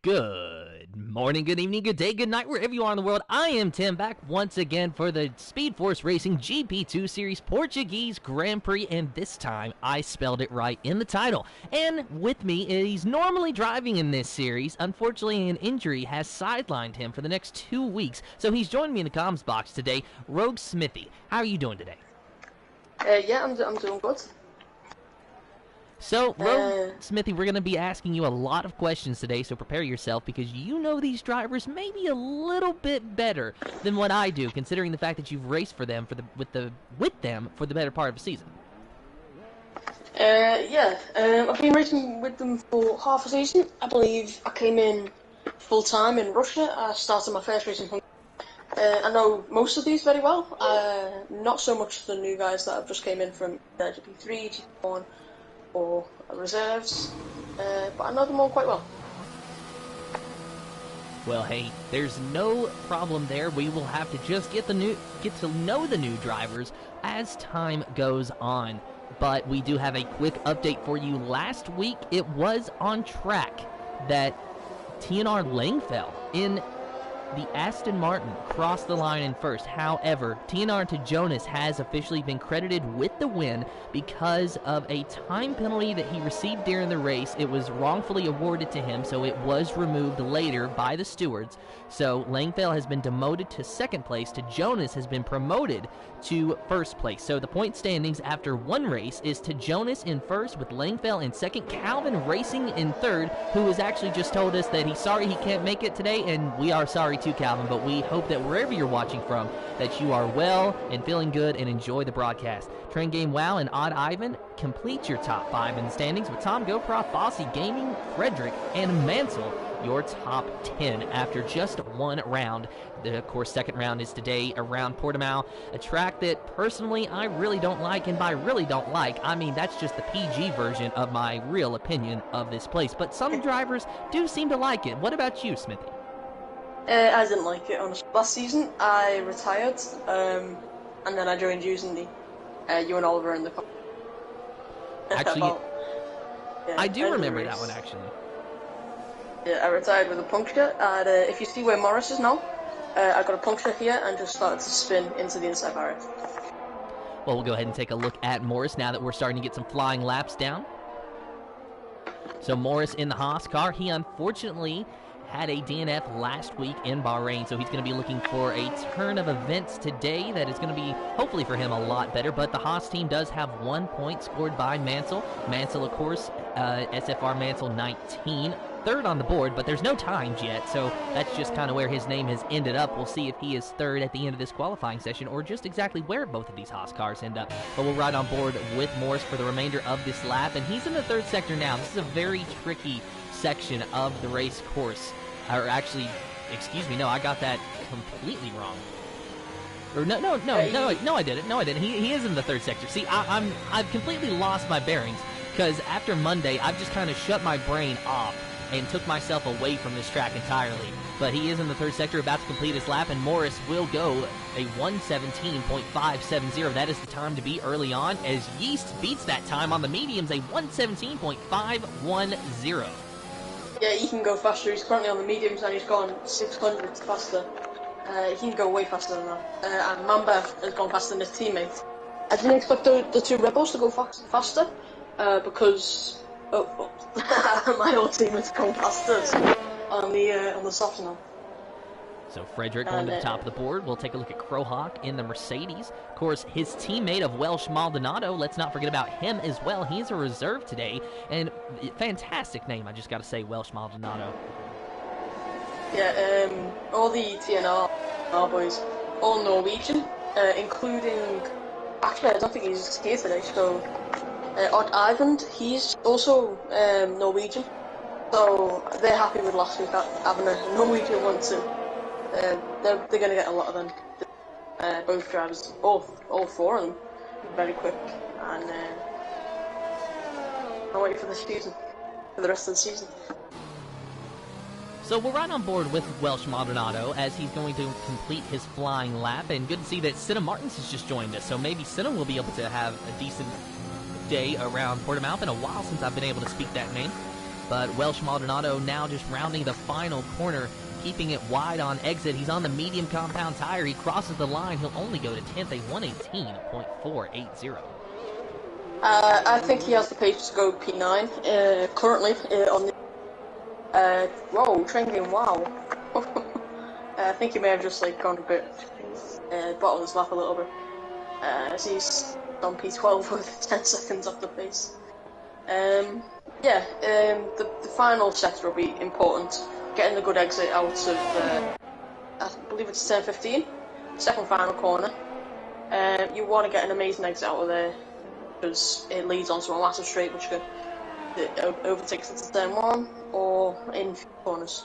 Good morning, good evening, good day, good night, wherever you are in the world. I am Tim, back once again for the Speed Force Racing GP2 Series Portuguese Grand Prix, and this time I spelled it right in the title. And with me, he's normally driving in this series. Unfortunately, an injury has sidelined him for the next 2 weeks, so he's joining me in the comms box today. Rogue Smithy, how are you doing today? Yeah, I'm doing good. So, Rogue Smithy, we're going to be asking you a lot of questions today, so prepare yourself because you know these drivers maybe a little bit better than what I do, considering the fact that you've raced for them with them for the better part of the season. I've been racing with them for half a season. I believe I came in full-time in Russia. I started my first racing from I know most of these very well. Not so much the new guys that have just came in from GP3, GP1, or reserves, but I know them all quite well. Well, hey, there's no problem there. We will have to just get to know the new drivers as time goes on. But we do have a quick update for you. Last week, it was on track that TNR Langfell in the Aston Martin crossed the line in first. However, TNR to Jonas has officially been credited with the win because of a time penalty that he received during the race. It was wrongfully awarded to him, so it was removed later by the stewards. So Langfell has been demoted to second place. To Jonas has been promoted to first place. So the point standings after one race is to Jonas in first with Langfell in second, Calvin Racing in third, who has actually just told us that he's sorry he can't make it today, and we are sorry too, Calvin, but we hope that wherever you're watching from, that you are well and feeling good and enjoy the broadcast. Train Game Wow and Odd Ivan complete your top 5 in the standings with Tom GoPro, Bossy Gaming, Frederick, and Mansell your top 10 after just one round. The, of course, second round is today around Portimao, a track that personally I really don't like, and by really don't like, I mean that's just the PG version of my real opinion of this place, but some drivers do seem to like it. What about you, Smithy? I didn't like it, honestly. Last season, I retired, and then I joined using you and Oliver in the car. Actually, I do remember that one, actually. Yeah, I retired with a puncture, and if you see where Morris is now, I got a puncture here and just started to spin into the inside barrier. Well, we'll go ahead and take a look at Morris now that we're starting to get some flying laps down. So Morris in the Haas car, he unfortunately had a DNF last week in Bahrain, so he's going to be looking for a turn of events today that is going to be, hopefully for him, a lot better. But the Haas team does have 1 point scored by Mansell. Mansell, of course, SFR Mansell 19, third on the board, but there's no times yet, so that's just kind of where his name has ended up. We'll see if he is third at the end of this qualifying session or just exactly where both of these Haas cars end up. But we'll ride on board with Morris for the remainder of this lap, and he's in the third sector now. This is a very tricky section of the race course. Or actually, excuse me, no, I got that completely wrong. Or no, I didn't. He is in the third sector. See, I've completely lost my bearings because after Monday, I've just kind of shut my brain off and took myself away from this track entirely. But he is in the third sector, about to complete his lap, and Morris will go a 1:17.570. That is the time to be early on, as Yeast beats that time on the mediums, a 1:17.510. Yeah, he can go faster. He's currently on the mediums and he's gone 600 faster. He can go way faster than that. And Mamba has gone faster than his teammate. I didn't expect the two Rebels to go faster because my old teammate's going faster on the soft now. So Frederick going to the top of the board. We'll take a look at Crowhawk in the Mercedes. Of course, his teammate of Welsh Maldonado, let's not forget about him as well. He's a reserve today, and fantastic name, I just got to say, Welsh Maldonado. Yeah, all the TNR boys, all Norwegian, including, actually I don't think he's here today, so Odd Ivan, he's also Norwegian, so they're happy with last week having a Norwegian one too. They're going to get a lot of them. Both drivers, all 4 of them, very quick, and I'll wait for the season, for the rest of the season. So we're right on board with Welsh Maldonado as he's going to complete his flying lap, and good to see that Senna Martins has just joined us, so maybe Senna will be able to have a decent day around Portimao. Been a while since I've been able to speak that name. But Welsh Maldonado now just rounding the final corner, keeping it wide on exit. He's on the medium compound tire. He crosses the line. He'll only go to 10th, a 118.480. I think he has the pace to go P9 currently on the. Whoa, trending! Wow. I think he may have just like gone a bit bottom of his lap a little bit. As he's on P12 with 10 seconds off the pace. The final sector will be important. Getting a good exit out of, I believe it's turn 15, second final corner. You want to get an amazing exit out of there because it leads onto a massive straight which can overtakes into turn 1 or in few corners.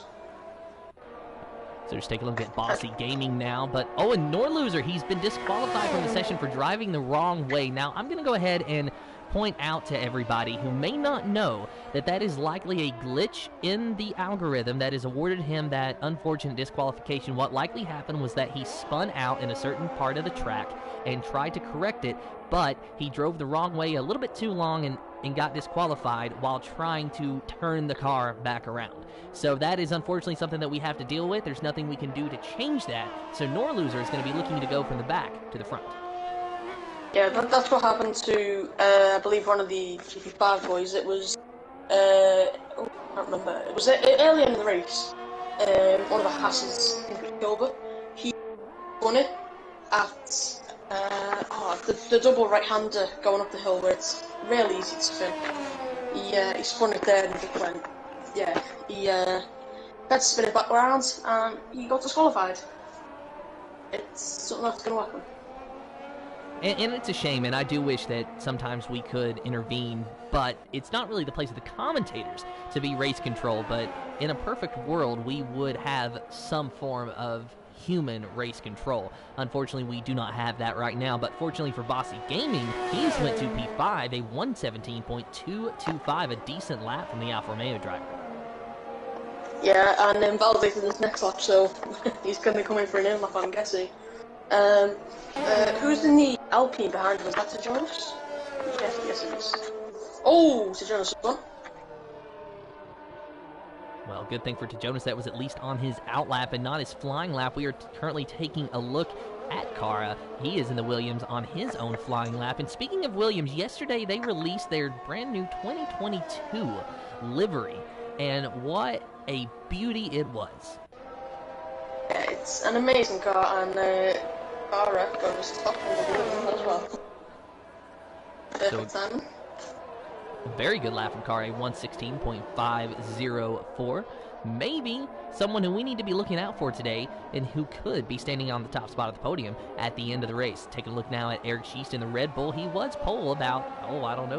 So just take a look at Bossy Gaming now. But Owen Norloser, he's been disqualified from the session for driving the wrong way. Now, I'm going to go ahead and point out to everybody who may not know that that is likely a glitch in the algorithm that has awarded him that unfortunate disqualification. What likely happened was that he spun out in a certain part of the track and tried to correct it, but he drove the wrong way a little bit too long and got disqualified while trying to turn the car back around. So that is unfortunately something that we have to deal with. There's nothing we can do to change that. So Norloser is going to be looking to go from the back to the front. Yeah, that's what happened to, I believe, one of the GP5 boys. It was, I can't remember. It was earlier in the race. One of the Hasses, I think it was Gilbert. He won it at the double right-hander going up the hill where it's really easy to spin. He spun it there and it went. Yeah, he had to spin it back around and he got disqualified. It's something that's going to happen. And it's a shame, and I do wish that sometimes we could intervene, but it's not really the place of the commentators to be race control. But in a perfect world, we would have some form of human race control. Unfortunately, we do not have that right now, but fortunately for Bossy Gaming, he's went to P5, a 117.225, a decent lap from the Alfa Romeo driver. Yeah, and then validated his next lap, so he's going to come in for an in lap, I'm guessing. Who's in the Alpine behind him? Is that Jonas? Yes it is. Oh, Jonas won. Well, good thing for Jonas that was at least on his out lap and not his flying lap. We are currently taking a look at Kara. He is in the Williams on his own flying lap. And speaking of Williams, yesterday they released their brand new 2022 livery. And what a beauty it was. Yeah, it's an amazing car, and Kara goes top in the Williams as well. Perfect timing. Very good lap from Kara, 116.504. Maybe someone who we need to be looking out for today and who could be standing on the top spot of the podium at the end of the race. Take a look now at Eric Schiest in the Red Bull. He was pole about,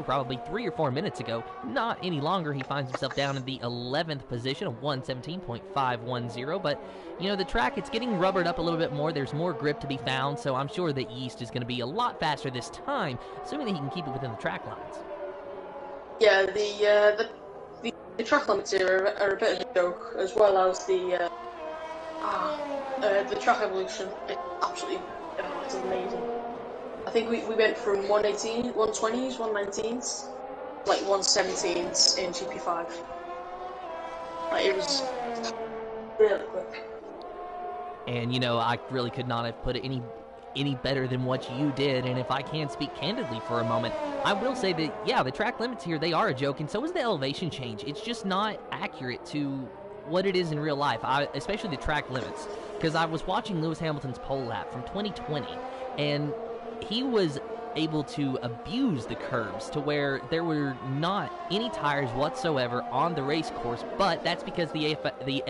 probably 3 or 4 minutes ago. Not any longer. He finds himself down in the 11th position of 117.510. But, you know, the track, it's getting rubbered up a little bit more. There's more grip to be found, so I'm sure that Schiest is going to be a lot faster this time, assuming that he can keep it within the track lines. Yeah, the track limits here are a bit of a joke, as well as the track evolution. It's absolutely, it's amazing. I think we went from 118, 120s, 119s, like 117s in GP5. Like, it was really quick. And, you know, I really could not have put it any better than what you did. And if I can speak candidly for a moment, I will say that, yeah, the track limits here, they are a joke, and so is the elevation change. It's just not accurate to what it is in real life, especially the track limits, because I was watching Lewis Hamilton's pole lap from 2020, and he was able to abuse the curbs to where there were not any tires whatsoever on the race course, but that's because the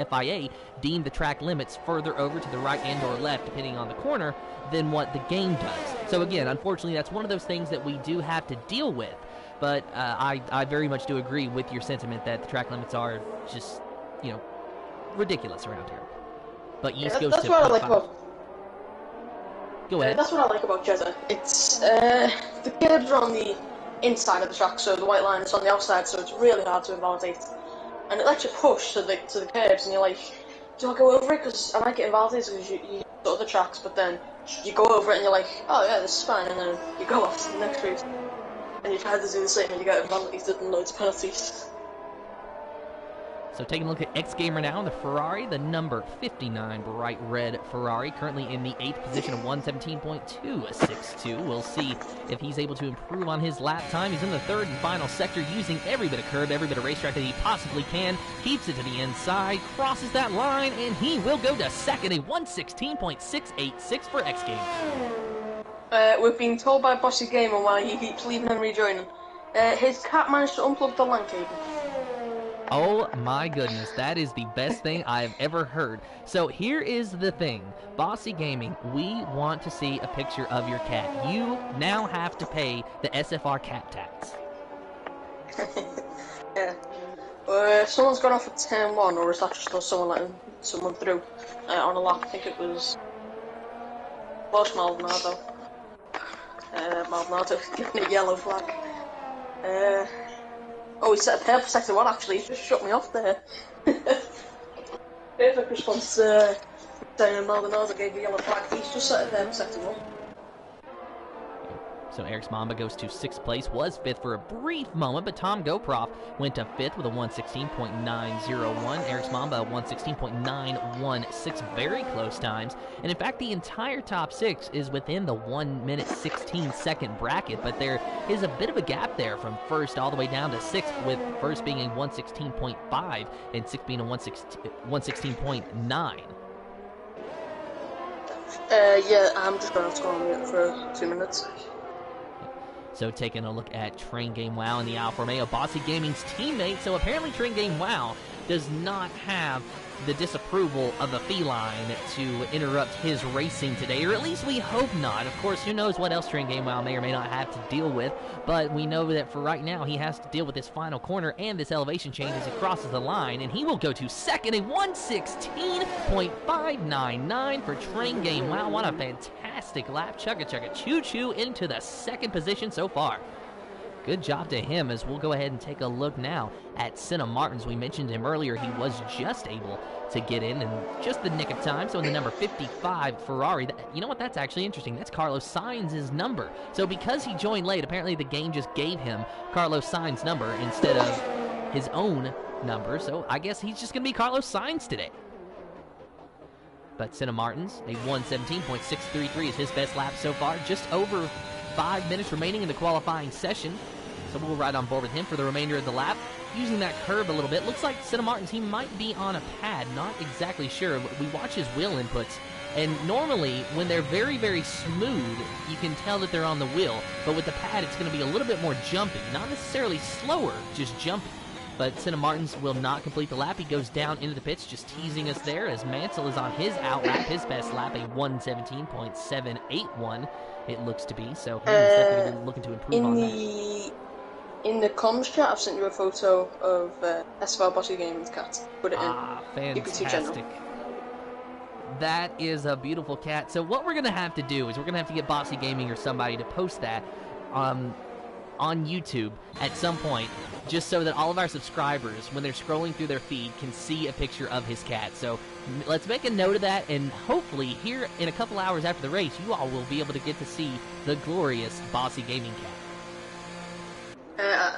FIA deemed the track limits further over to the right and or left, depending on the corner, than what the game does. So again, unfortunately, that's one of those things that we do have to deal with, but I very much do agree with your sentiment that the track limits are just, you know, ridiculous around here. But East goes to what I like about. Go ahead. That's what I like about Jeddah. It's the curbs are on the inside of the track, so the white line is on the outside, so it's really hard to invalidate. And it lets you push to the curbs, and you're like, do I go over it? Because I might get invalidated because you go to other tracks, but then you go over it and you're like, oh yeah, this is fine, and then you go off to the next race, and you try to do the same, and you get invalidated and loads of penalties. So taking a look at X Gamer now in the Ferrari, the number 59 bright red Ferrari, currently in the 8th position of 117.262. We'll see if he's able to improve on his lap time. He's in the 3rd and final sector, using every bit of curb, every bit of racetrack that he possibly can. Keeps it to the inside, crosses that line, and he will go to 2nd, a 116.686 for X Gamer. We've been told by Bossy Gamer why he keeps leaving and rejoining. His cat managed to unplug the LAN cable. Oh my goodness, that is the best thing I've ever heard. So here is the thing, Bossy Gaming, we want to see a picture of your cat. You now have to pay the SFR cat tax. Yeah. Someone's gone off at turn 1, or is that just someone letting someone through on a lap? I think it was Maldonado. Maldonado giving a yellow flag. Oh, he set a pair for sector 1 actually, he just shut me off there. Perfect response saying Maldonado gave a yellow flag, he's just set a pair for sector 1. So Eric's Mamba goes to 6th place, was 5th for a brief moment, but Tom Goproff went to 5th with a 116.901. Eric's Mamba, 116.916, very close times. And in fact, the entire top 6 is within the 1 minute 16 second bracket, but there is a bit of a gap there from 1st all the way down to 6th, with 1st being a 116.5 and 6th being a 116.9. Yeah, I'm just going to have to go on mute for 2 minutes. So taking a look at Train Game Wow in the Alfa Romeo, Bossy Gaming's teammate. So apparently Train Game Wow does not have the disapproval of a feline to interrupt his racing today, or at least we hope not. Of course, who knows what else Train Game Wow may or may not have to deal with, but we know that for right now he has to deal with this final corner and this elevation change as he crosses the line, and he will go to 2nd, a 116.599 for Train Game Wow. What a fantastic lap. Chugga choo-choo into the 2nd position so far. Good job to him, as we'll go ahead and take a look now at Senna Martins. We mentioned him earlier. He was just able to get in just the nick of time. So in the number 55 Ferrari, you know what, that's actually interesting. That's Carlos Sainz's number. So because he joined late, apparently the game just gave him Carlos Sainz's number instead of his own number. So I guess he's just going to be Carlos Sainz today. But Senna Martins, a 117.633 is his best lap so far. Just over 5 minutes remaining in the qualifying session. So we'll ride on board with him for the remainder of the lap. Using that curve a little bit. Looks like Senna Martins, he might be on a pad. Not exactly sure. We watch his wheel inputs, and normally when they're very, very smooth, you can tell that they're on the wheel. But with the pad, it's going to be a little bit more jumpy. Not necessarily slower, just jumpy. But Senna Martins will not complete the lap. He goes down into the pits, just teasing us there, as Mansell is on his out lap, his best lap, a 117.781, it looks to be. So he's definitely looking to improve on that. In the comms chat, I've sent you a photo of SFR Bossy Gaming's cat. Put it in. Fantastic. That is a beautiful cat. So what we're going to have to do is we're going to have to get Bossy Gaming or somebody to post that on YouTube at some point, just so that all of our subscribers, when they're scrolling through their feed, can see a picture of his cat. So let's make a note of that, and hopefully here in a couple hours after the race, you all will be able to get to see the glorious Bossy Gaming cat.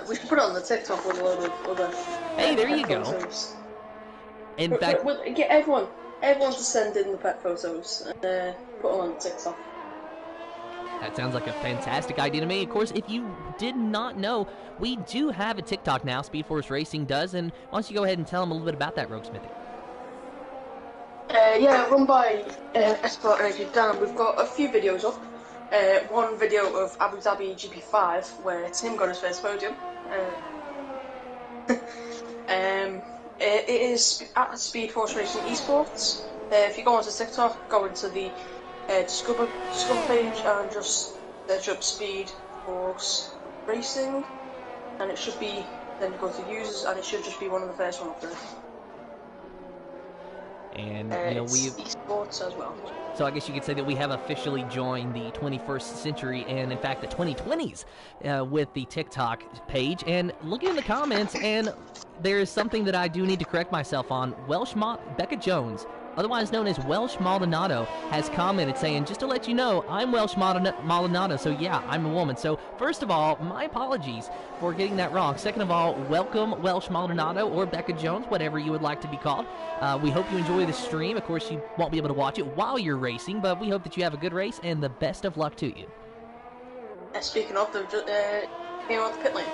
We should put it on the TikTok with a load of other. Hey, there you go. In fact, get everyone to send in the pet photos and put them on TikTok. That sounds like a fantastic idea to me. Of course, if you did not know, we do have a TikTok now, Speed Force Racing does, and why don't you go ahead and tell them a little bit about that, Rogue Smithy? Yeah, run by SFR Energy Dan. We've got a few videos up. One video of Abu Dhabi GP5 where Tim got his first podium. It is at Speed Force Racing Esports. If you go onto TikTok, go into the Discover page and just search up Speed Force Racing, and it should be, then you go to users, and it should just be one of the first one up there. And we've esports as well. So I guess you could say that we have officially joined the 21st century, and in fact the 2020s, with the TikTok page. And looking in the comments, and there is something that I do need to correct myself on. Welsh Becca Jones otherwise known as Welsh Maldonado, has commented saying, just to let you know, I'm Welsh Maldonado, so yeah, I'm a woman. So first of all, my apologies for getting that wrong. Second of all, welcome Welsh Maldonado, or Becca Jones, whatever you would like to be called. We hope you enjoy the stream. Of course, you won't be able to watch it while you're racing, but we hope that you have a good race, and the best of luck to you. Speaking of, they've just came out the pit lane.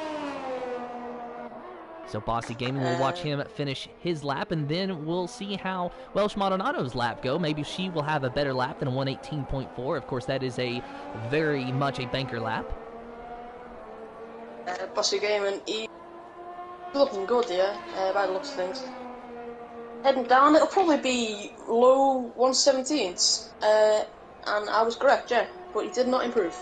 So Bossy Gaming will watch him finish his lap, and then we'll see how Welsh Maldonado's lap go. Maybe she will have a better lap than a 1:18.4. Of course, that is a very much a banker lap. Bossy Gaming, he's looking good, yeah, by the looks of things. Heading down, it'll probably be low 117s, and I was correct, yeah, but he did not improve.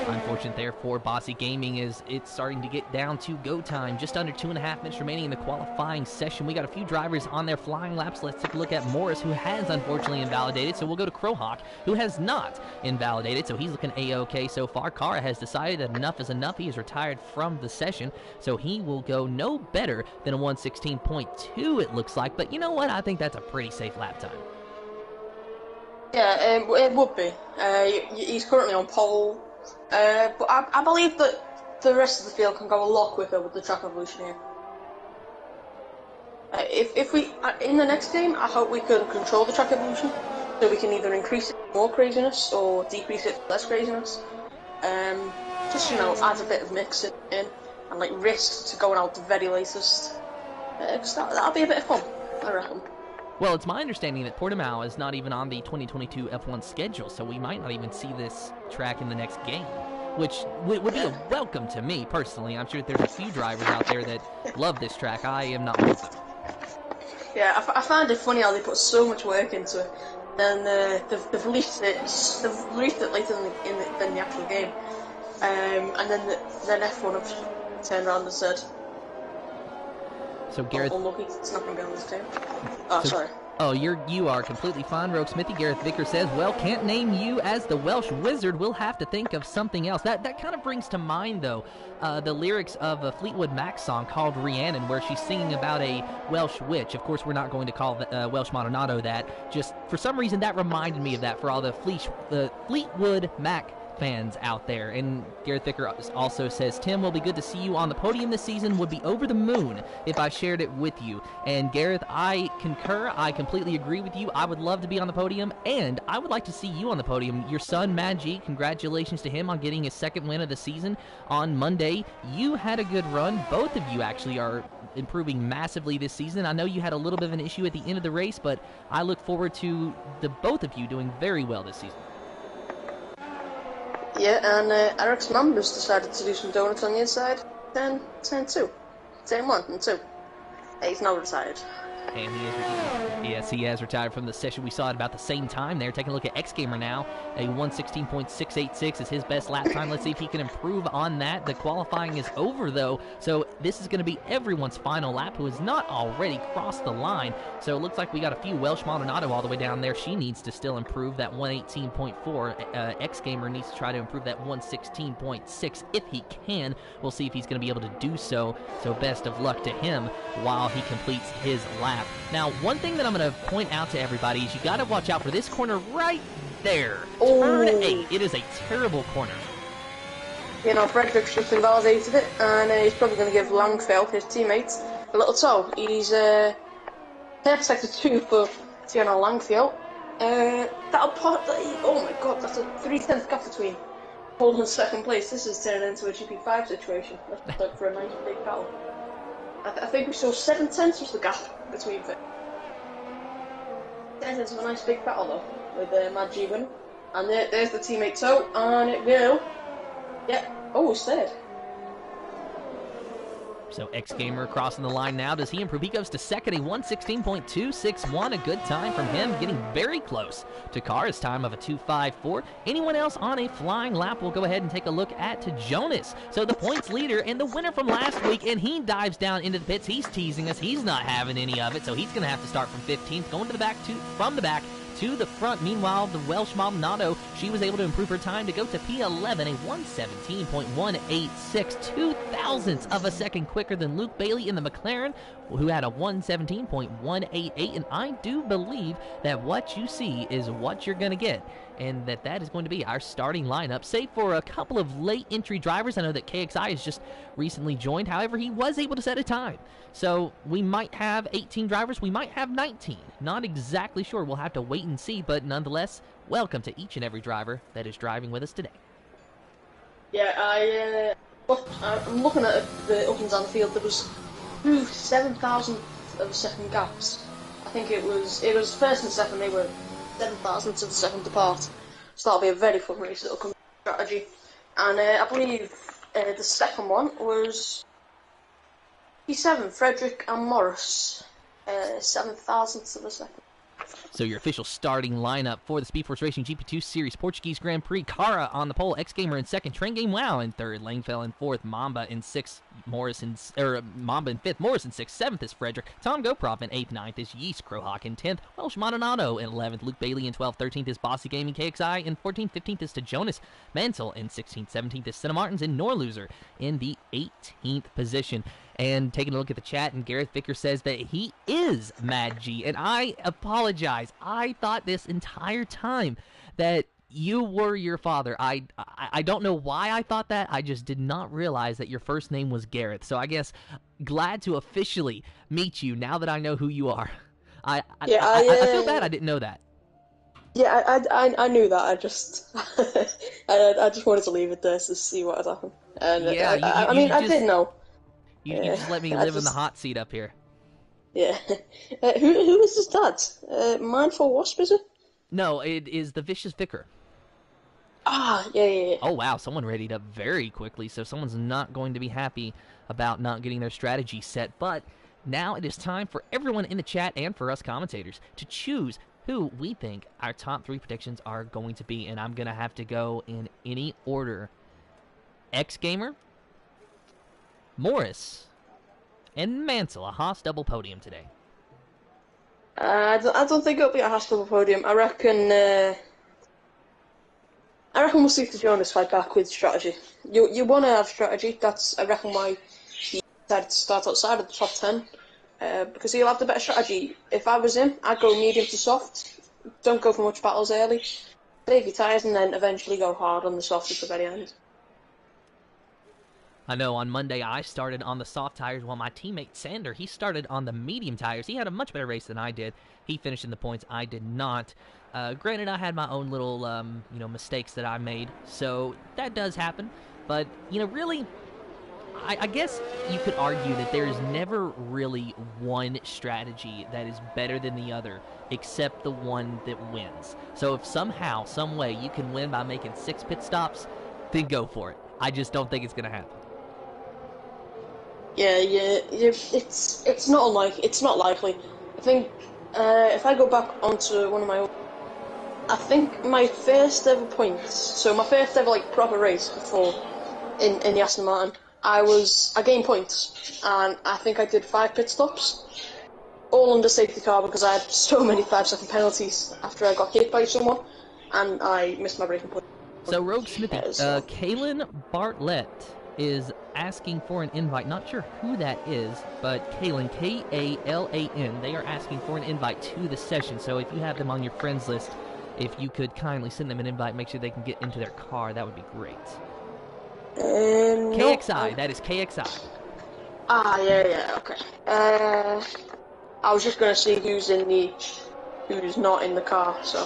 Unfortunate there for Bossy Gaming is it's starting to get down to go time. Just under 2.5 minutes remaining in the qualifying session. We got a few drivers on their flying laps. Let's take a look at Morris, who has unfortunately invalidated. So we'll go to Crowhawk, who has not invalidated. So he's looking A-OK so far. Kara has decided that enough is enough. He is retired from the session. So he will go no better than a 1:16.2, it looks like. But you know what? I think that's a pretty safe lap time. Yeah, it would be. He's currently on pole. But I believe that the rest of the field can go a lot quicker with the track evolution here. If we in the next game, I hope we can control the track evolution, so we can either increase it more craziness or decrease it less craziness. Just add a bit of mix in and like risk to going out the very latest. That'll be a bit of fun, I reckon. Well, it's my understanding that Portimao is not even on the 2022 F1 schedule, so we might not even see this track in the next game, which would be a welcome to me, personally. I'm sure there's a few drivers out there that love this track. I am not one of them. Yeah, I find it funny how they put so much work into it, then they've released it later than the actual game, and then F1 have turned around and said, so Gareth, unlucky, it's not going to be on this team. Oh, sorry. Oh, you are completely fine, Rogue Smithy. Gareth Vicker says, well, can't name you as the Welsh Wizard. We'll have to think of something else. That kind of brings to mind, though, the lyrics of a Fleetwood Mac song called Rhiannon, where she's singing about a Welsh witch. Of course, we're not going to call Welsh Maldonado that. Just for some reason, that reminded me of that for all the Fleetwood Mac fans out there. And Gareth Vicker also says, Tim, will be good to see you on the podium this season. Would be over the moon if I shared it with you. And Gareth, I concur. I completely agree with you. I would love to be on the podium, and I would like to see you on the podium. Your son, Mad G, congratulations to him on getting his second win of the season on Monday. You had a good run. Both of you actually are improving massively this season. I know you had a little bit of an issue at the end of the race, but I look forward to the both of you doing very well this season. Yeah, and Eric's mum just decided to do some donuts on the inside. Turn 2. Turn 1 and 2. He's now retired. And he has retired from the session. We saw it about the same time there. Taking a look at X Gamer now. A 1:16.686 is his best lap time. Let's see if he can improve on that. The qualifying is over, though, so this is going to be everyone's final lap who has not already crossed the line. So it looks like we got a few Welsh Maldonado all the way down there. She needs to still improve that 1:18.4. X Gamer needs to try to improve that 1:16.6 if he can. We'll see if he's going to be able to do so. So best of luck to him while he completes his lap. Now, one thing that I'm going to point out to everybody is you got to watch out for this corner right there. Turn 8. It is a terrible corner. Frederick's just invalidated it, and he's probably going to give Langfeld, his teammate, a little toe. He's third sector 2 for Tierno Langfeld. Oh my god, that's a 3/10 gap between pole and second place. This is turning into a GP5 situation. That's like for a nice big battle. I think we saw 7/10 was the gap between them. Turns into a nice big battle though, with Mad G winning. And there's the teammate toe, and it will. Yeah. Oh, it's third. So X Gamer crossing the line now. Does he improve? He goes to second, a 1:16.261. A good time from him, getting very close to Kara's time of a 2:54. Anyone else on a flying lap? We'll go ahead and take a look at Jonas. So the points leader and the winner from last week, and he dives down into the pits. He's teasing us. He's not having any of it, so he's going to have to start from 15th, going to the back from the back to the front. Meanwhile, the Welsh Maldonado, she was able to improve her time to go to P11, a 1:17.186, 2 thousandths of a second quicker than Luke Bailey in the McLaren, who had a 1:17.188, and I do believe that what you see is what you're going to get, and that is going to be our starting lineup, save for a couple of late entry drivers. I know that KXI has just recently joined. However, he was able to set a time. So we might have 18 drivers. We might have 19. Not exactly sure. We'll have to wait and see. But nonetheless, welcome to each and every driver that is driving with us today. Yeah, I'm looking at the up and down the field. There was 7,000 of a second gaps. I think it was first and second. They were 7,000ths of a second apart. So that'll be a very fun race. It'll come to strategy. And I believe the second one was P7, Frederick and Morris, 7,000ths of a second. So your official starting lineup for the Speed Force Racing GP2 Series Portuguese Grand Prix: Cara on the pole, X Gamer in second, Train Game Wow in third, Langfell in fourth, Mamba in sixth, Mamba in fifth, Morris in sixth, seventh is Frederick, Tom Goprop in eighth, ninth is Yeast, Crowhawk in 10th, Welsh Maldonado in 11th, Luke Bailey in 12th, 13th is Bossy Gaming KXI in 14th, 15th is to Jonas Mansell in 16th, 17th is Senna Martins, and Norloser in the 18th position. And taking a look at the chat, and Gareth Vicker says that he is Mad G. And I apologize. I thought this entire time that you were your father. I don't know why I thought that. I just did not realize that your first name was Gareth. So I guess glad to officially meet you now that I know who you are. I feel bad I didn't know that. Yeah, I knew that. I just I just wanted to leave it there to see what had happened. And yeah, I did know. You just let me live in the hot seat up here. Yeah. Who is his dad? Mindful Wasp, is it? No, it is the Vicious Vicar. Ah, yeah. Oh, wow, someone readied up very quickly, so someone's not going to be happy about not getting their strategy set. But now it is time for everyone in the chat and for us commentators to choose who we think our top 3 predictions are going to be. And I'm going to have to go in any order. X Gamer, Morris, and Mansell, a Haas double podium today. I don't think it'll be a Haas double podium. I reckon we'll see if the Jonas fight back with strategy. You want to have strategy. That's, I reckon, why he decided to start outside of the top 10. Because he'll have the better strategy. If I was him, I'd go medium to soft. Don't go for much battles early. Save your tyres and then eventually go hard on the soft at the very end. I know on Monday I started on the soft tires while my teammate Sander, he started on the medium tires. He had a much better race than I did. He finished in the points. I did not. Granted, I had my own little, mistakes that I made. So that does happen. But, really, I guess you could argue that there is never really one strategy that is better than the other, except the one that wins. So if somehow, some way, you can win by making 6 pit stops, then go for it. I just don't think it's going to happen. Yeah, it's not likely. I think if I go back onto one of my, I think my first ever points. So my first ever proper race before in the Aston Martin, I gained points, and I think I did 5 pit stops, all under safety car because I had so many 5-second penalties after I got hit by someone, and I missed my braking point. So Rogue Smithy, Kaylin Bartlett is asking for an invite. Not sure who that is, but Kaylin, K-A-L-A-N, they are asking for an invite to the session. So if you have them on your friends list, if you could kindly send them an invite, make sure they can get into their car, that would be great. KXI, that is KXI. Ah, yeah, okay. I was just gonna see who's not in the car, so.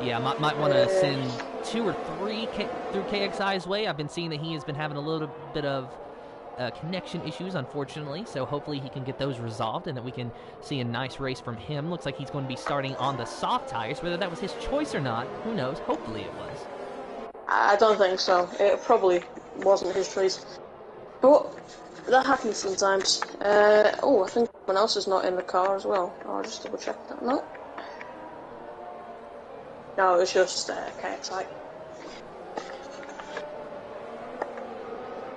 Yeah, might want to send 2 or 3 through KXI's way. I've been seeing that he has been having a little bit of connection issues, unfortunately, so hopefully he can get those resolved and that we can see a nice race from him. Looks like he's going to be starting on the soft tires. Whether that was his choice or not, who knows? Hopefully it was. I don't think so. It probably wasn't his choice. But that happens sometimes. I think someone else is not in the car as well. I'll just double check that. No, it's just KXI.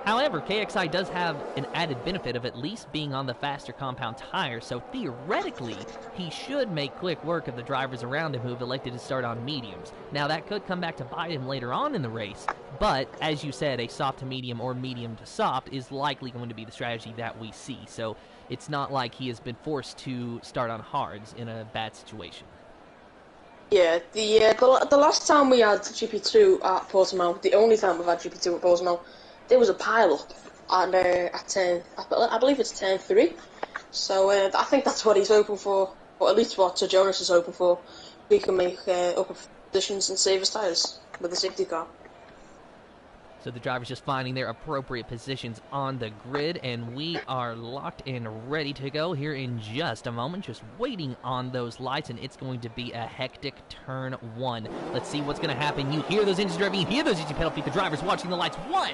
However, KXI does have an added benefit of at least being on the faster compound tire, so theoretically, he should make quick work of the drivers around him who have elected to start on mediums. Now, that could come back to bite him later on in the race, but as you said, a soft to medium or medium to soft is likely going to be the strategy that we see, so it's not like he has been forced to start on hards in a bad situation. Yeah, the last time we had GP2 at Portimao, the only time we've had GP2 at Portimao, there was a pile-up at turn, I believe it's turn 3. So I think that's what he's hoping for, or at least what Sir Jonas is hoping for. We can make upper positions and save his tyres with the safety car. So the drivers just finding their appropriate positions on the grid, and we are locked and ready to go here in just a moment, just waiting on those lights, and it's going to be a hectic turn 1. Let's see what's going to happen. You hear those engines driving, you hear those engine penalties, the drivers watching the lights. 1,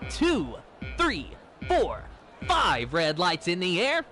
2, 3, 4, 5 red lights in the air.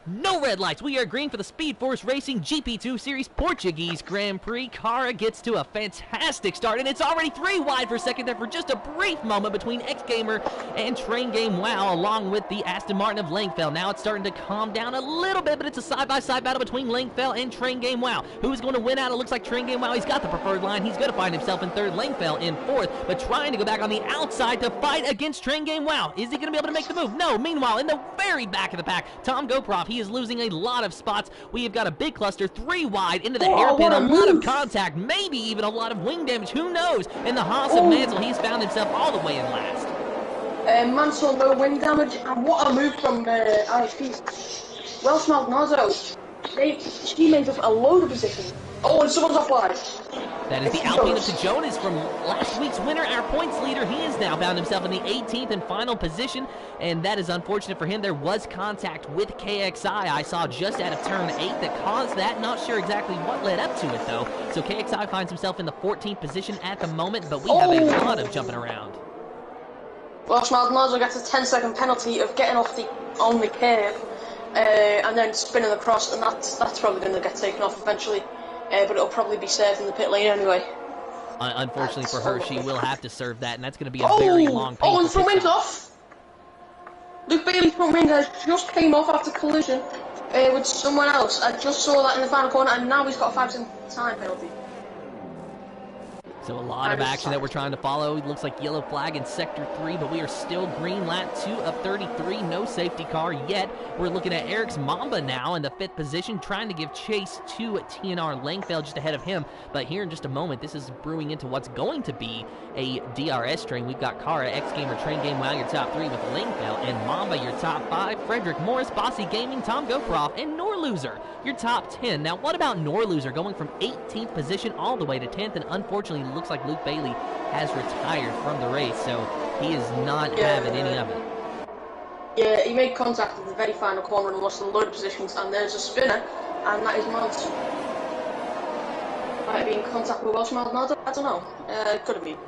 No red lights. We are green for the Speed Force Racing GP2 Series Portuguese Grand Prix. Cara gets to a fantastic start, and it's already 3 wide for second there for just a brief moment between X-Gamer and Train Game Wow, along with the Aston Martin of Langfell. Now it's starting to calm down a little bit, but it's a side-by-side battle between Langfell and Train Game Wow. Who's going to win out? It looks like Train Game Wow. He's got the preferred line. He's going to find himself in third, Langfell in fourth, but trying to go back on the outside to fight against Train Game Wow. Is he going to be able to make the move? No. Meanwhile, in the very back of the pack, Tom Goproff, he is losing a lot of spots. We have got a big cluster, 3 wide into the hairpin, a lot of contact, maybe even a lot of wing damage, who knows? In the Haas of Mansell, he's found himself all the way in last. Mansell, no wing damage, and what a move from ISP. Welsh Maldonado, she made up a load of positions. Oh, and someone's off wide. That is the Alpine of Jonas from last week's winner, our points leader. He has now found himself in the 18th and final position, and that is unfortunate for him. There was contact with KXI. I saw just out of turn 8 that caused that. Not sure exactly what led up to it, though. So KXI finds himself in the 14th position at the moment, but we have a lot of jumping around. Welsh Maldonado gets a 10-second penalty of getting off on the curb and then spinning across, and that's probably going to get taken off eventually. But it'll probably be served in the pit lane anyway. Unfortunately for her, she will have to serve that, and that's going to be a very long painful and the front wing's off. Luke Bailey's front wing has just came off after collision with someone else. I just saw that in the final corner, and now he's got a 5-second time penalty. So a lot of action that we're trying to follow. It looks like yellow flag in Sector 3, but we are still green. Lap 2 of 33, no safety car yet. We're looking at Eric's Mamba now in the 5th position, trying to give chase to TNR Langfell just ahead of him. But here in just a moment, this is brewing into what's going to be a DRS train. We've got Cara, X-Gamer, Train Game Wow, your top 3 with Langfell, and Mamba, your top 5, Frederick Morris, Bossy Gaming, Tom Goproff, and Norloser, your top 10. Now, what about Norloser going from 18th position all the way to 10th, and unfortunately looks like Luke Bailey has retired from the race, so he is not having any of it. Yeah, he made contact at the very final corner and lost a load of positions, and there's a spinner, and that is Miles. Might be in contact with Welsh Maldonado, I don't know. Could have been.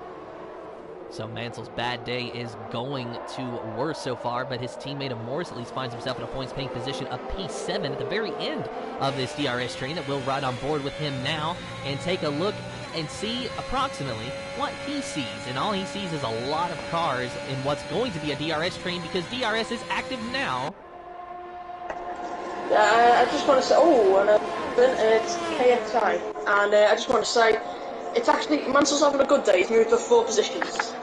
So Mansell's bad day is going to worse so far, but his teammate of Morris at least finds himself in a points-paying position of P7 at the very end of this DRS train that will ride on board with him now and take a look and see approximately what he sees. And all he sees is a lot of cars in what's going to be a DRS train because DRS is active now. I just want to say, it's KXI, and I just want to say, it's actually, Mansell's having a good day. He's moved up 4 positions.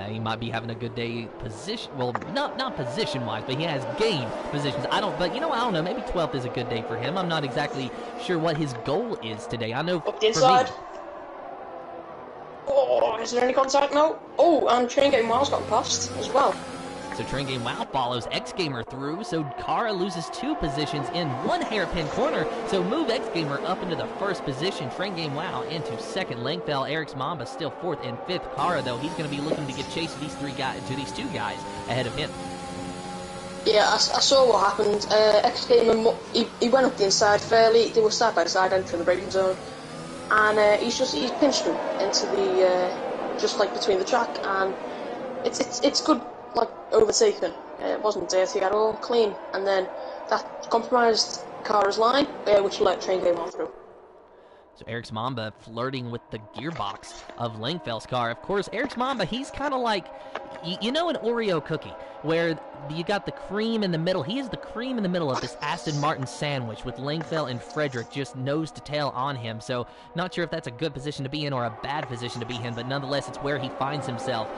He might be having a good day position, well, not position-wise, but he has gained positions. I don't know, maybe 12th is a good day for him. I'm not exactly sure what his goal is today. I know up the inside. Oh, is there any contact? No. Oh, and Train Game Wow's gotten past as well. So Train Game Wow follows X-Gamer through, so Cara loses 2 positions in 1 hairpin corner, so move X-Gamer up into the 1st position, Train Game Wow into 2nd, Langfell, Eric's Mamba still 4th and 5th, Cara though, he's going to be looking to give chase to these 2 guys ahead of him. Yeah, I saw what happened. X-Gamer, he went up the inside fairly, they were side by side entering the braking zone, and he's pinched him into the, just like between the track, and it's good, like, overtaken. It wasn't dirty at all, clean, and then that compromised Cara's line, which let Train Game on through. So Eric's Mamba flirting with the gearbox of Langfell's car. Of course, Eric's Mamba, he's kind of like, you know, an Oreo cookie, where you got the cream in the middle. He is the cream in the middle of this Aston Martin sandwich with Langfell and Frederick just nose to tail on him. So not sure if that's a good position to be in or a bad position to be in, but nonetheless, it's where he finds himself.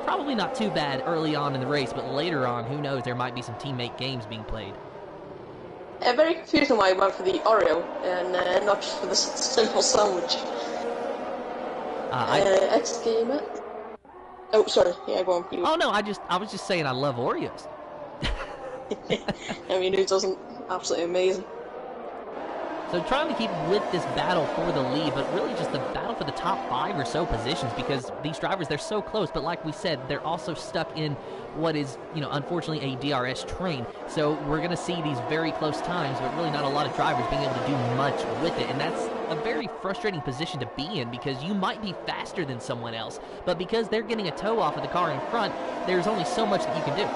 Probably not too bad early on in the race, but later on, who knows, there might be some teammate games being played. Very confusing why he went for the Oreo and not just for the simple sandwich. X-Gamer. Oh, sorry. Yeah, go on. Oh no, I was just saying I love Oreos. I mean, who doesn't? Absolutely amazing. So trying to keep with this battle for the lead, but really just the battle for the top 5 or so positions, because these drivers, they're so close, but like we said, they're also stuck in what is, you know, unfortunately a DRS train. So we're going to see these very close times, but really not a lot of drivers being able to do much with it. And that's a very frustrating position to be in, because you might be faster than someone else, but because they're getting a toe off of the car in front, there's only so much that you can do.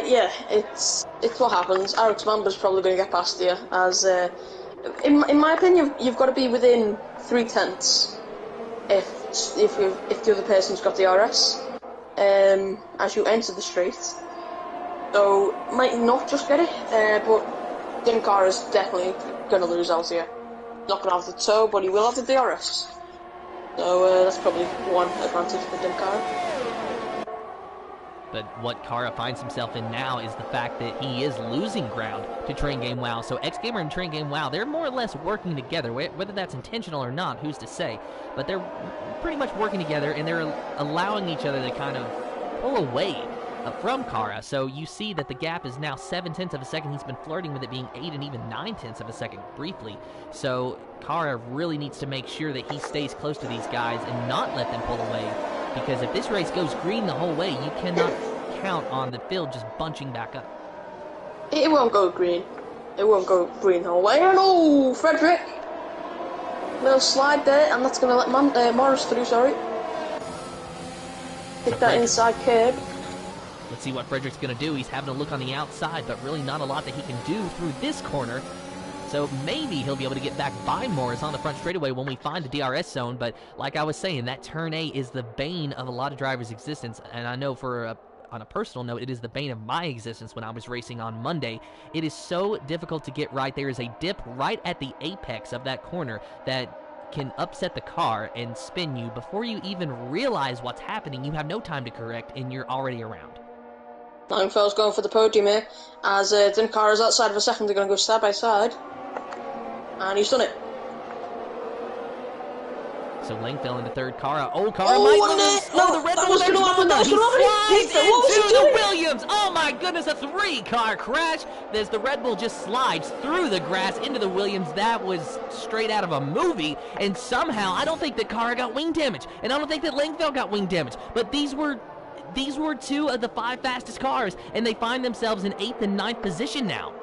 Yeah, it's what happens. Eric's Mamba's probably going to get past you, as in my opinion, you've got to be within 3/10 if the other person's got the RS as you enter the straight. So might not just get it, but Dimcar is definitely going to lose out here. Not going to have the toe, but he will have the DRS. So that's probably one advantage for Dimcar. But what Kara finds himself in now is the fact that he is losing ground to Train Game WoW. So X-Gamer and Train Game WoW, they're more or less working together. Whether that's intentional or not, who's to say? But they're pretty much working together, and they're allowing each other to kind of pull away from Kara. So you see that the gap is now 0.7 of a second. He's been flirting with it being 8 and even 0.9 of a second briefly. So Kara really needs to make sure that he stays close to these guys and not let them pull away. Because if this race goes green the whole way, you cannot count on the field just bunching back up. It won't go green. It won't go green the whole way. And oh, Frederick! Little slide there, and that's going to let Morris through, sorry. Hit that inside curb. Let's see what Frederick's going to do. He's having a look on the outside, but really not a lot that he can do through this corner. So maybe he'll be able to get back by Morris on the front straightaway when we find the DRS zone. But like I was saying, that turn A is the bane of a lot of drivers' existence. And I know on a personal note, it is the bane of my existence when I was racing on Monday. It is so difficult to get right. There is a dip right at the apex of that corner that can upset the car and spin you. Before you even realize what's happening, you have no time to correct, and you're already around. Langfell's going for the podium here. As Dimcar is outside of a second, they're going to go side by side. And he's done it. So Langfell in the third car. Oh, Kara might lose. Oh, the Red Bull. He slides into the Williams. Oh my goodness, a 3-car crash. There's the Red Bull just slides through the grass into the Williams. That was straight out of a movie. And somehow, I don't think that Kara got wing damage. And I don't think that Langfell got wing damage. But these were 2 of the 5 fastest cars. And they find themselves in 8th and 9th position now.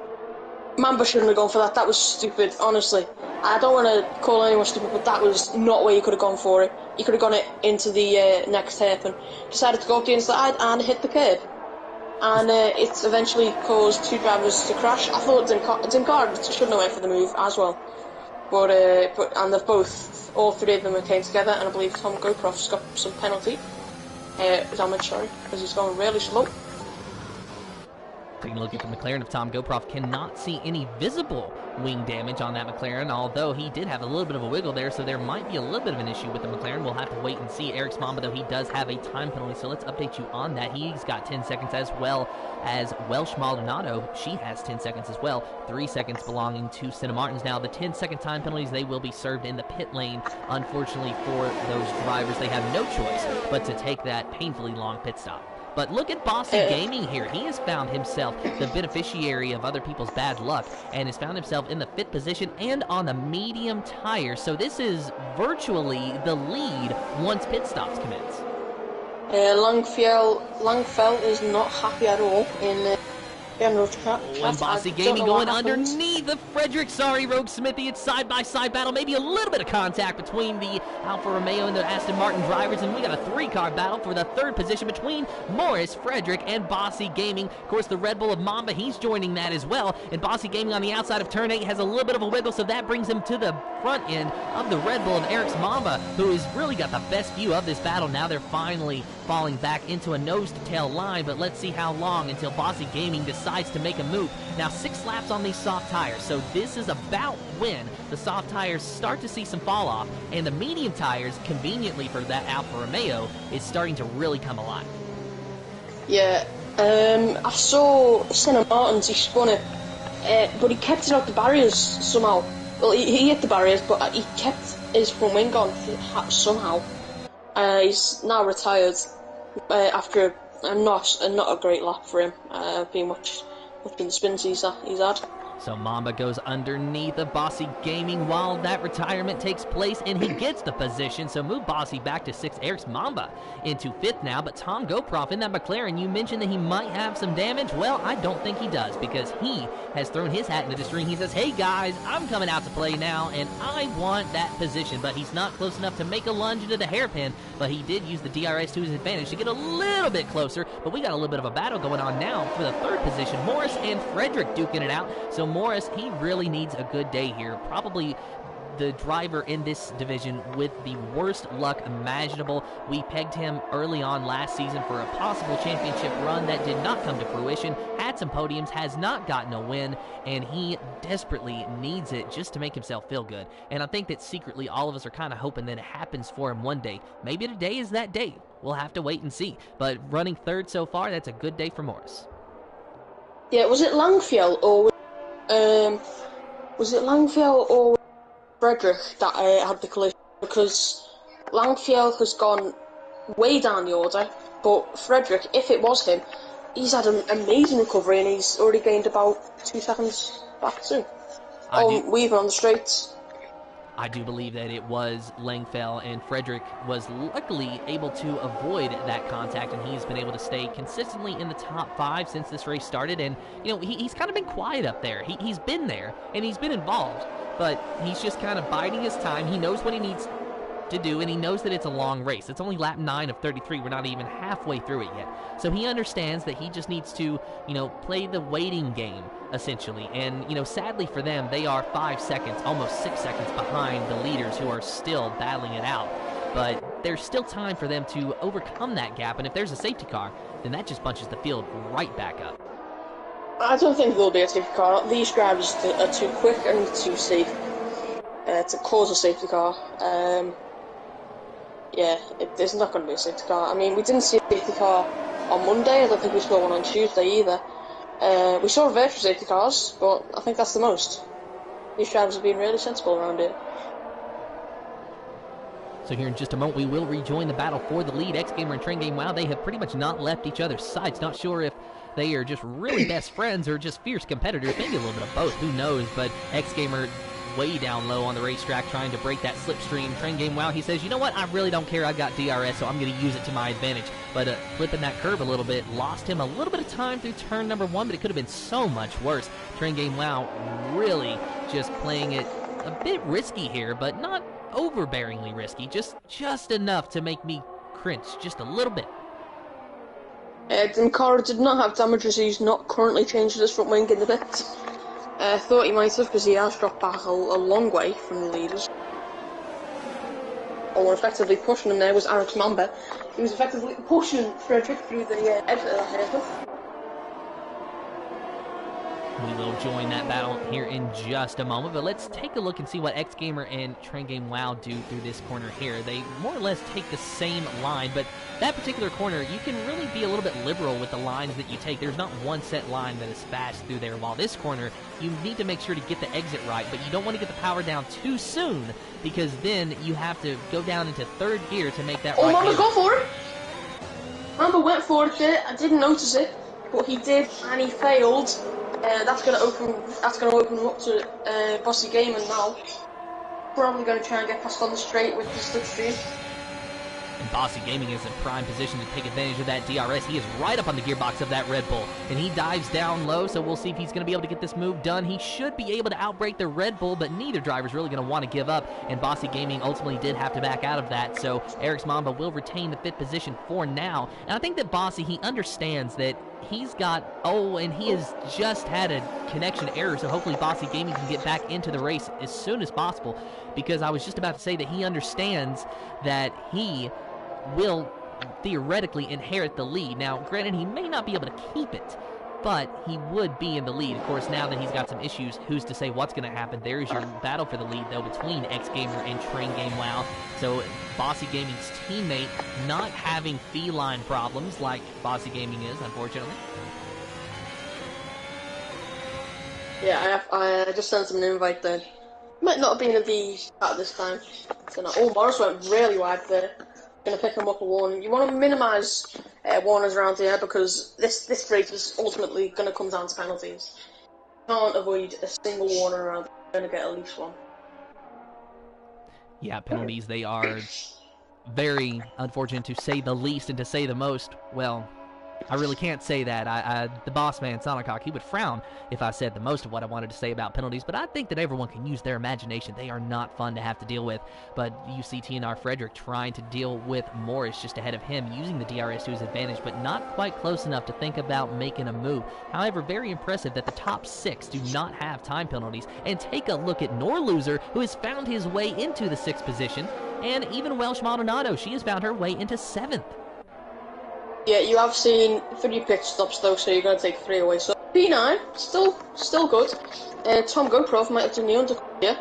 Mamba shouldn't have gone for that. That was stupid, honestly. I don't want to call anyone stupid, but that was not where you could have gone for it. You could have gone it into the next hairpin. Decided to go up the inside and hit the curb. And it's eventually caused 2 drivers to crash. I thought Dimcar shouldn't have went for the move as well. But and they've all 3 of them came together, and I believe Tom Goproff's got some penalty. Damage, sorry, because he's going really slow. Taking a look at the McLaren of Tom Goproff, cannot see any visible wing damage on that McLaren, although he did have a little bit of a wiggle there, so there might be a little bit of an issue with the McLaren. We'll have to wait and see. Eric's Mamba, though, he does have a time penalty, so let's update you on that. He's got 10 seconds, as well as Welsh Maldonado. She has 10 seconds as well. 3 seconds belonging to Santa Martins. Now, the 10-second time penalties, they will be served in the pit lane. Unfortunately for those drivers, they have no choice but to take that painfully long pit stop. But look at Bossy Gaming here. He has found himself the beneficiary of other people's bad luck and has found himself in the 5th position and on the medium tire. So this is virtually the lead once pit stops commence. Langfell is not happy at all in Yeah, no chat. Oh, and Bossy Gaming going underneath the Frederick. Sorry, Rogue Smithy. It's side-by-side battle. Maybe a little bit of contact between the Alfa Romeo and the Aston Martin drivers. And we got a three-car battle for the third position between Morris, Frederick, and Bossy Gaming. Of course, the Red Bull of Mamba, he's joining that as well. And Bossy Gaming on the outside of turn 8 has a little bit of a wiggle, so that brings him to the front end of the Red Bull of Eric's Mamba, who has really got the best view of this battle. Now they're finally falling back into a nose-to-tail line, but let's see how long until Bossy Gaming decides to make a move. Now 6 laps on these soft tires, so this is about when the soft tires start to see some fall off, and the medium tires, conveniently for that Alfa Romeo, is starting to really come alive. Yeah, I saw Senna Martins, he spun it, but he kept it out the barriers somehow. Well, he hit the barriers, but he kept his front wing on somehow. He's now retired after not a great lap for him, being much been spins he's had. So Mamba goes underneath of Bossy Gaming while that retirement takes place, and he gets the position. So move Bossy back to 6th. Eric's Mamba into 5th now, but Tom Goproff in that McLaren, you mentioned that he might have some damage. Well, I don't think he does, because he has thrown his hat into the ring. He says, hey guys, I'm coming out to play now, and I want that position. But he's not close enough to make a lunge into the hairpin, but he did use the DRS to his advantage to get a little bit closer. But we got a little bit of a battle going on now for the 3rd position. Morris and Frederick duking it out. So Morris, he really needs a good day here. Probably the driver in this division with the worst luck imaginable. We pegged him early on last season for a possible championship run that did not come to fruition. Had some podiums, has not gotten a win, and he desperately needs it just to make himself feel good. And I think that secretly all of us are kind of hoping that it happens for him one day. Maybe today is that day. We'll have to wait and see. But running 3rd so far, that's a good day for Morris. Yeah, was it Langfiel or Frederick that had the collision? Because Langfiel has gone way down the order, but Frederick, if it was him, he's had an amazing recovery and he's already gained about 2 seconds back too. Weaving on the straights. I do believe that it was Langfell, and Frederick was luckily able to avoid that contact, and he's been able to stay consistently in the top 5 since this race started. And, you know, he's kind of been quiet up there. He's been there, and he's been involved, but he's just kind of biding his time. He knows what he needs to do, and he knows that it's a long race. It's only lap 9 of 33. We're not even halfway through it yet. So he understands that he just needs to, you know, play the waiting game, essentially. And, you know, sadly for them, they are 5 seconds, almost 6 seconds behind the leaders who are still battling it out. But there's still time for them to overcome that gap, and if there's a safety car, then that just bunches the field right back up. I don't think there'll be a safety car. These drivers are too quick and too safe to cause a safety car. Yeah, there's not going to be a safety car. I mean, we didn't see a safety car on Monday. I don't think we saw one on Tuesday either. We saw virtual safety cars, but I think that's the most. These drivers have been really sensible around here. So here in just a moment, we will rejoin the battle for the lead. X-Gamer and Train Game WoW, they have pretty much not left each other's sides. Not sure if they are just really best friends or just fierce competitors. Maybe a little bit of both, who knows. But X-Gamer way down low on the racetrack trying to break that slipstream. Train Game WoW, he says, you know what, I really don't care, I got DRS, so I'm going to use it to my advantage. But flipping that curve a little bit lost him a little bit of time through turn number 1, but it could have been so much worse. Train Game WoW really just playing it a bit risky here, but not overbearingly risky, just enough to make me cringe just a little bit. Dimkara did not have damage as he's not currently changing his front wing in the pits. Thought he might have, because he has dropped back a long way from the leaders. Or effectively pushing him there was Eric's Mamba. He was effectively pushing Frederick through the edge of the haircut. We will join that battle here in just a moment, but let's take a look and see what X-Gamer and Train Game WoW do through this corner here. They more or less take the same line, but that particular corner, you can really be a little bit liberal with the lines that you take. There's not one set line that is fast through there, while this corner, you need to make sure to get the exit right, but you don't want to get the power down too soon, because then you have to go down into 3rd gear to make that right. Mamba, go for it! Mamba went for it there, I didn't notice it, but he did, and he failed. That's gonna open him up to Bossy Gaming now. Probably gonna try and get past on the straight with the slipstream. And Bossy Gaming is in prime position to take advantage of that DRS. He is right up on the gearbox of that Red Bull, and he dives down low, so we'll see if he's going to be able to get this move done. He should be able to outbrake the Red Bull, but neither driver's really going to want to give up, and Bossy Gaming ultimately did have to back out of that, so Eric's Mamba will retain the 5th position for now. And I think that Bossy, he understands that he's got, and he has just had a connection error, so hopefully Bossy Gaming can get back into the race as soon as possible, because I was just about to say that he understands that he will theoretically inherit the lead. Now, granted, he may not be able to keep it, but he would be in the lead. Of course, now that he's got some issues, who's to say what's going to happen? There's your battle for the lead, though, between X Gamer and Train Game Wow. So Bossy Gaming's teammate not having feline problems like Bossy Gaming is, unfortunately. Yeah, I just sent him an invite there. Might not have been in the chat this time. Oh, Morris went really wide there. Going to pick him up a warning. You want to minimise warners around here because this race is ultimately going to come down to penalties. You can't avoid a single warner around. You're going to get at least one. Yeah, penalties, they are very unfortunate to say the least and to say the most. Well, I really can't say that. The boss man, Sonicok, he would frown if I said the most of what I wanted to say about penalties, but I think that everyone can use their imagination. They are not fun to have to deal with, but you see TNR Frederick trying to deal with Morris just ahead of him, using the DRS to his advantage, but not quite close enough to think about making a move. However, very impressive that the top 6 do not have time penalties, and take a look at Norloser, who has found his way into the 6th position, and even Welsh Maldonado, she has found her way into 7th. Yeah, you have seen 3 pit stops though, so you're going to take 3 away. So P9, still good. Tom GoPro might have done the undercut here.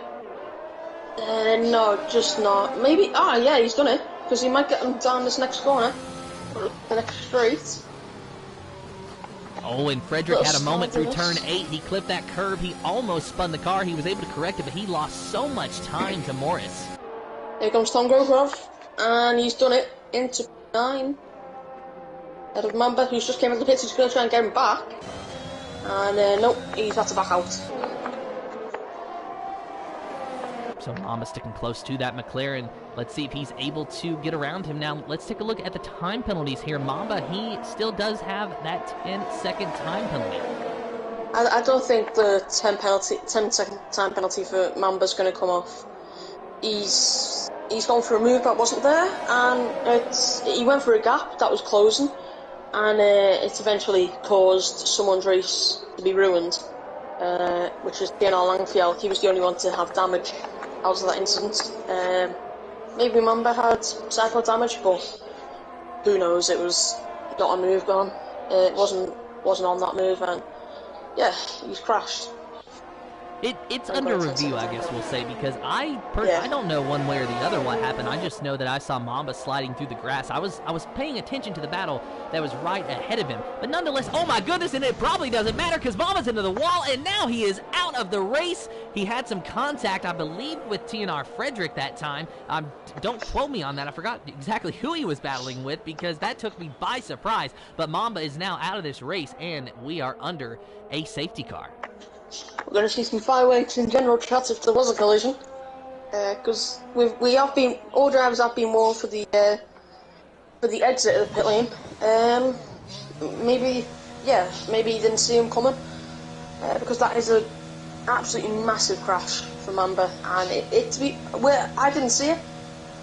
No, just not. Maybe, yeah, he's done it. Because he might get him down this next corner. The next straight. Oh, and Frederick had a moment through turn 8. He clipped that curb. He almost spun the car. He was able to correct it, but he lost so much time to Morris. Here comes Tom GoPro. And he's done it into P9. Head of Mamba, who's just came into the pits, he's going to try and get him back. And nope, he's had to back out. So Mamba sticking close to that McLaren. Let's see if he's able to get around him. Now, let's take a look at the time penalties here. Mamba, he still does have that 10-second time penalty. I don't think the 10-second time penalty for Mamba's going to come off. He's gone for a move that wasn't there, and he went for a gap that was closing. And it's eventually caused someone's race to be ruined, which is DNR Langfield. He was the only one to have damage out of that incident. Maybe Mamba had psycho damage, but who knows? It was not a move gone. It wasn't on that move, and yeah, he's crashed. It's under review, I guess we'll say, because I don't know one way or the other what happened. I just know that I saw Mamba sliding through the grass. I was paying attention to the battle that was right ahead of him. But nonetheless, oh my goodness, and it probably doesn't matter because Mamba's into the wall, and now he is out of the race. He had some contact, I believe, with TNR Frederick that time. Don't quote me on that. I forgot exactly who he was battling with because that took me by surprise. But Mamba is now out of this race, and we are under a safety car. We're going to see some fireworks in general chat if there was a collision, because all drivers have been warned for the exit of the pit lane. Maybe he didn't see him coming, because that is an absolutely massive crash for Mamba, and I didn't see it.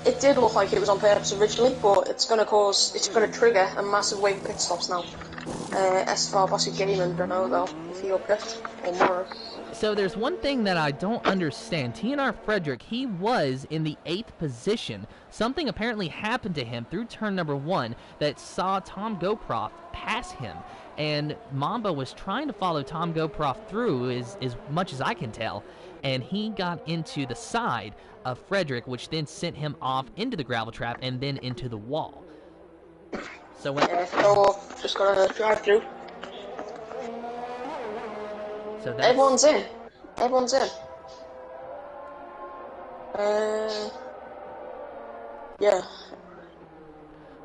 It did look like it was on purpose originally, but it's going to trigger a massive wave of pit stops now. S10 Bossy Gaming, don't know though if he'll pit or more. So there's one thing that I don't understand. TNR Frederick, he was in the 8th position. Something apparently happened to him through turn number 1 that saw Tom Goproff pass him. And Mamba was trying to follow Tom Goproff through as much as I can tell. And he got into the side of Frederick, which then sent him off into the gravel trap and then into the wall. So when just gonna drive through. So everyone's in. Yeah.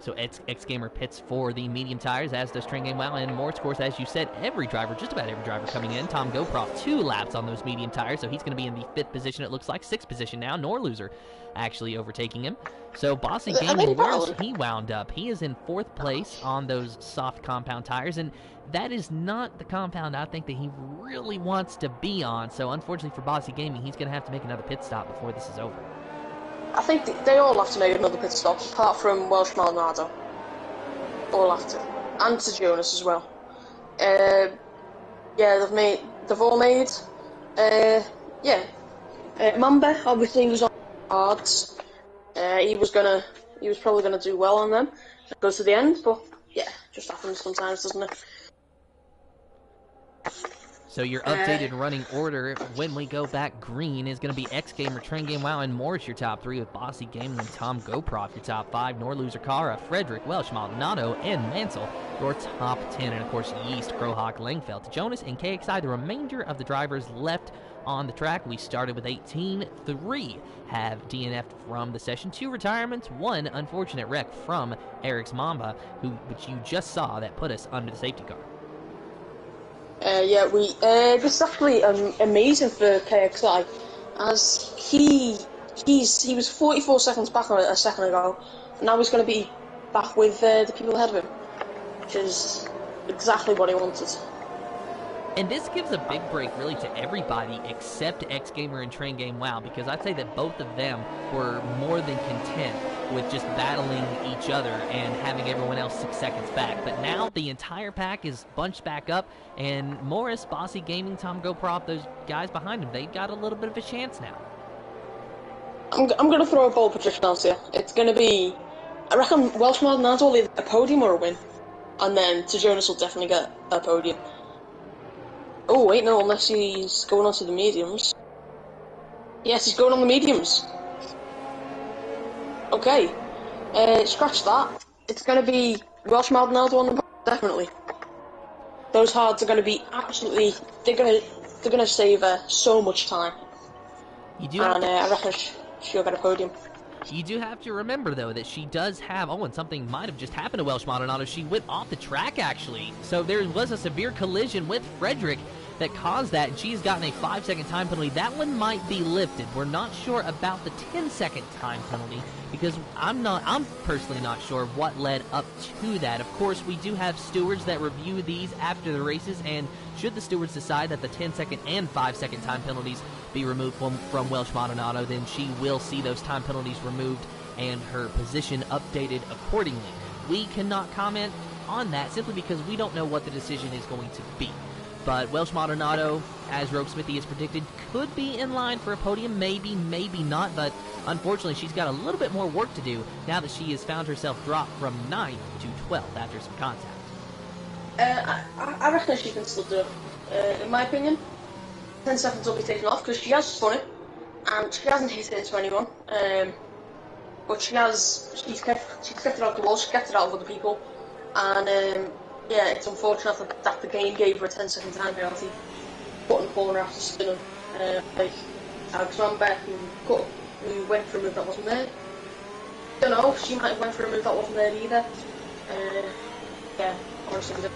So X Gamer pits for the medium tires, as does Train Game Wow. And Morris, of course, as you said, every driver, just about every driver coming in. Tom GoProf 2 laps on those medium tires, so he's going to be in the 5th position, it looks like. 6th position now. Norloser actually overtaking him. So Bossy Gaming, where's he wound up? He is in 4th place on those soft compound tires, and that is not the compound I think that he really wants to be on. So unfortunately for Bossy Gaming, he's going to have to make another pit stop before this is over. I think they all have to make another pit stop, apart from Welsh Maldonado. All have to. And to Jonas as well. Yeah, they've all made, Mamba, obviously, was on cards. He was probably gonna do well on them. Go to the end, but yeah, just happens sometimes, doesn't it? So your updated running order when we go back green is going to be X Gamer, Train Game Wow, and Morris your top 3, with Bossy Gaming and Tom GoProf your top 5, Norloser Kara, Frederick, Welsh Maldonado, and Mansell your top 10, and of course Yeast, Crowhawk, Langfeld, Jonas, and KXI, the remainder of the drivers left on the track. We started with 18, 3 have DNF'd from the session, 2 retirements, 1 unfortunate wreck from Eric's Mamba, which you just saw that put us under the safety car. This is actually amazing for KXI, as he was 44 seconds back a second ago, and now he's going to be back with the people ahead of him, which is exactly what he wanted. And this gives a big break, really, to everybody except X Gamer and Train Game Wow, because I'd say that both of them were more than content with just battling each other and having everyone else 6 seconds back. But now the entire pack is bunched back up, and Morris, Bossy Gaming, Tom GoProf, those guys behind him, they've got a little bit of a chance now. I'm going to throw a bold prediction out here. It's going to be, I reckon Welsh Maldonado will either a podium or a win, and then Jonas will definitely get a podium. Oh, wait, no, unless he's going on to the mediums. Yes, he's going on the mediums. Okay. Scratch that. It's going to be Welsh Maldonado on the definitely. Those hards are going to be absolutely... They're going to save so much time. You do I reckon she'll get a podium. You do have to remember, though, that she does have... Oh, and something might have just happened to Welsh Maldonado. She went off the track, actually. So there was a severe collision with Frederick that caused that, and she's gotten a 5-second time penalty. That one might be lifted. We're not sure about the 10-second time penalty, because I'm personally not sure what led up to that. Of course, we do have stewards that review these after the races, and should the stewards decide that the 10-second and 5-second time penalties be removed from Welsh Maldonado, then she will see those time penalties removed and her position updated accordingly. We cannot comment on that simply because we don't know what the decision is going to be. But Welsh Maldonado, as Rogue Smithy has predicted, could be in line for a podium, maybe, maybe not, but unfortunately she's got a little bit more work to do now that she has found herself dropped from 9th to 12th after some contact. I reckon she can still do it. In my opinion, 10 seconds will be taken off because she has spun it, and she hasn't hit it into anyone. But she's kept it out the wall, she's kept it out of other people, and yeah, it's unfortunate that the game gave her a 10-second time penalty. Put in the corner after spinning, like Alex Rambert, who went for a move that wasn't there. Don't know, she might have went for a move that wasn't there either. Yeah, honestly.